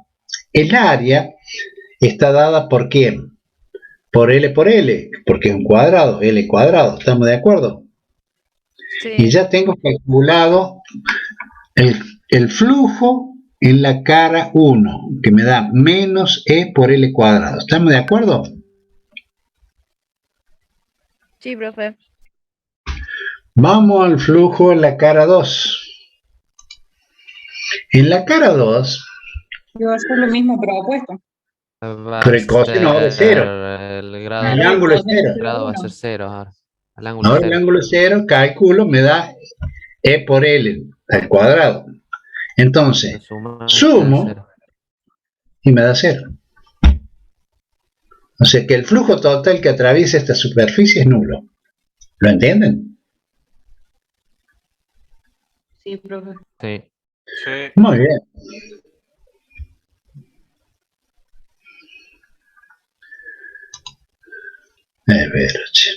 El área está dada por ¿quién? Por L, porque es un cuadrado, L cuadrado. ¿Estamos de acuerdo? Sí. Y ya tengo calculado el flujo en la cara 1, que me da menos E por L cuadrado. ¿Estamos de acuerdo? Sí, profe. Vamos al flujo en la cara 2. En la cara 2, Yo va a ser lo mismo, pero opuesto. Va pero a el coseno ahora es ser 0. el grado, El Ahora el ángulo es coseno 0. es grado va a 1. ser 0 ahora. El ángulo Ahora el 0. ángulo es 0, calculo, me da E por L al cuadrado. Lo Entonces, suma y te da sumo 0. y me da 0. O sea que el flujo total que atraviesa esta superficie es nulo. ¿Lo entienden? Sí, profe. Sí. Sí. Muy bien. A ver, che.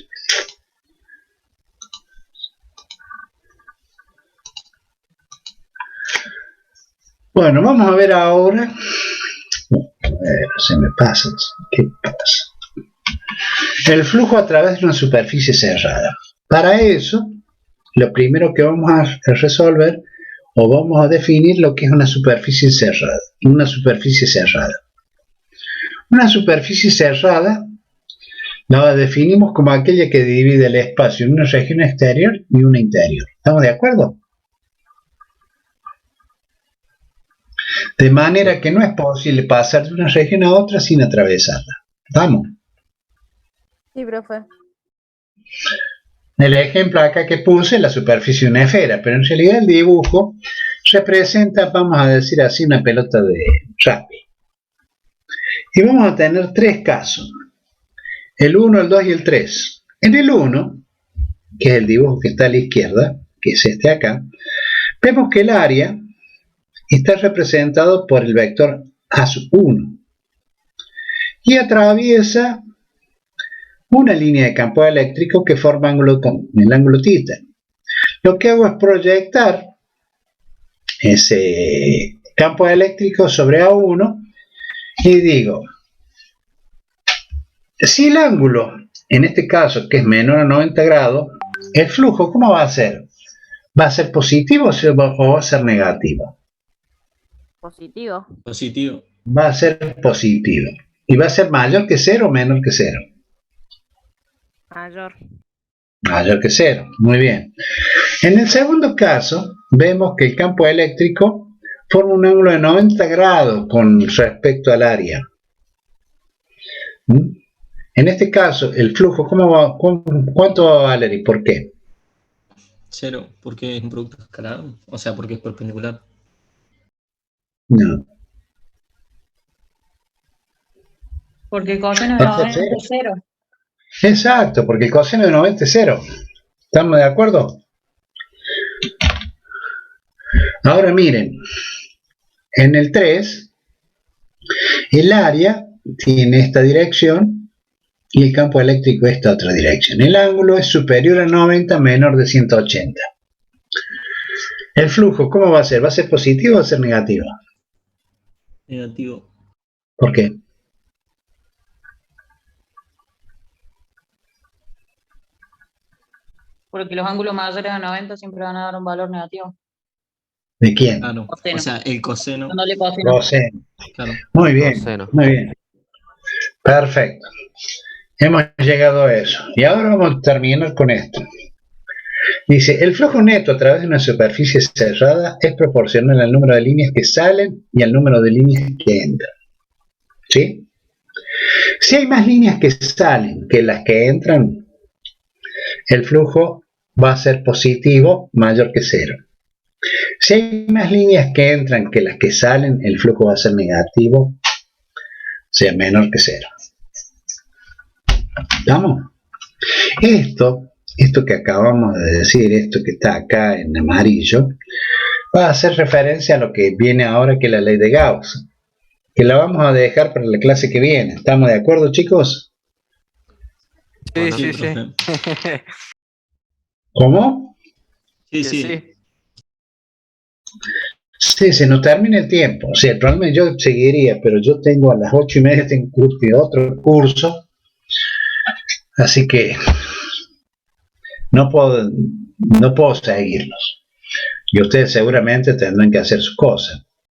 Bueno, vamos a ver ahora. A ver, se me pasa. ¿Qué pasa? El flujo a través de una superficie cerrada. Para eso, lo primero que vamos a resolver o vamos a definir lo que es una superficie cerrada. Una superficie cerrada. Una superficie cerrada la definimos como aquella que divide el espacio en una región exterior y una interior. ¿Estamos de acuerdo? De manera que no es posible pasar de una región a otra sin atravesarla. ¿Estamos? Sí, profe. El ejemplo acá que puse es la superficie de una esfera, pero en realidad el dibujo representa, vamos a decir así, una pelota de rugby. Y vamos a tener 3 casos. El 1, el 2 y el 3. En el 1, que es el dibujo que está a la izquierda, que es este acá, vemos que el área está representado por el vector A1 y atraviesa una línea de campo eléctrico que forma el ángulo θ. Lo que hago es proyectar ese campo eléctrico sobre A1 y digo, si el ángulo, en este caso que es menor a 90 grados, el flujo, ¿cómo va a ser? ¿Va a ser positivo o va a ser negativo? Positivo. Positivo. Va a ser positivo. ¿Y va a ser mayor que 0 o menor que 0? Mayor. Mayor que 0. Muy bien. En el segundo caso, vemos que el campo eléctrico forma un ángulo de 90 grados con respecto al área. En este caso, el flujo, ¿cuánto va a valer y por qué? 0, porque es un producto escalado. O sea, porque es perpendicular. No. Porque el coseno de Va a ser 90 es 0. Exacto, porque el coseno de 90 es 0. ¿Estamos de acuerdo? Ahora miren, en el 3, el área tiene esta dirección y el campo eléctrico esta otra dirección. El ángulo es superior a 90, menor de 180. El flujo, ¿cómo va a ser? ¿Va a ser positivo o va a ser negativo? Negativo. ¿Por qué? Porque los ángulos mayores a 90 siempre van a dar un valor negativo. ¿De quién? Claro. Coseno. O sea, el coseno. Dándole coseno. Coseno. Claro. Muy bien, Coseno. muy bien. Perfecto. Hemos llegado a eso. Y ahora vamos a terminar con esto. Dice, el flujo neto a través de una superficie cerrada es proporcional al número de líneas que salen y al número de líneas que entran. ¿Sí? Si hay más líneas que salen que las que entran, el flujo va a ser positivo mayor que 0. Si hay más líneas que entran que las que salen, el flujo va a ser negativo, o sea, menor que 0. ¿Estamos? Esto que acabamos de decir, esto que está acá en amarillo, va a hacer referencia a lo que viene ahora, que es la ley de Gauss, que la vamos a dejar para la clase que viene. ¿Estamos de acuerdo, chicos? Sí, Sí, sí, sí. profe. ¿Cómo? Sí, Que sí. sí. Sí, se nos termina el tiempo. O sea, realmente yo seguiría, pero yo tengo a las 8:30 tengo otro curso, así que no puedo seguirlos. Y ustedes seguramente tendrán que hacer sus cosas.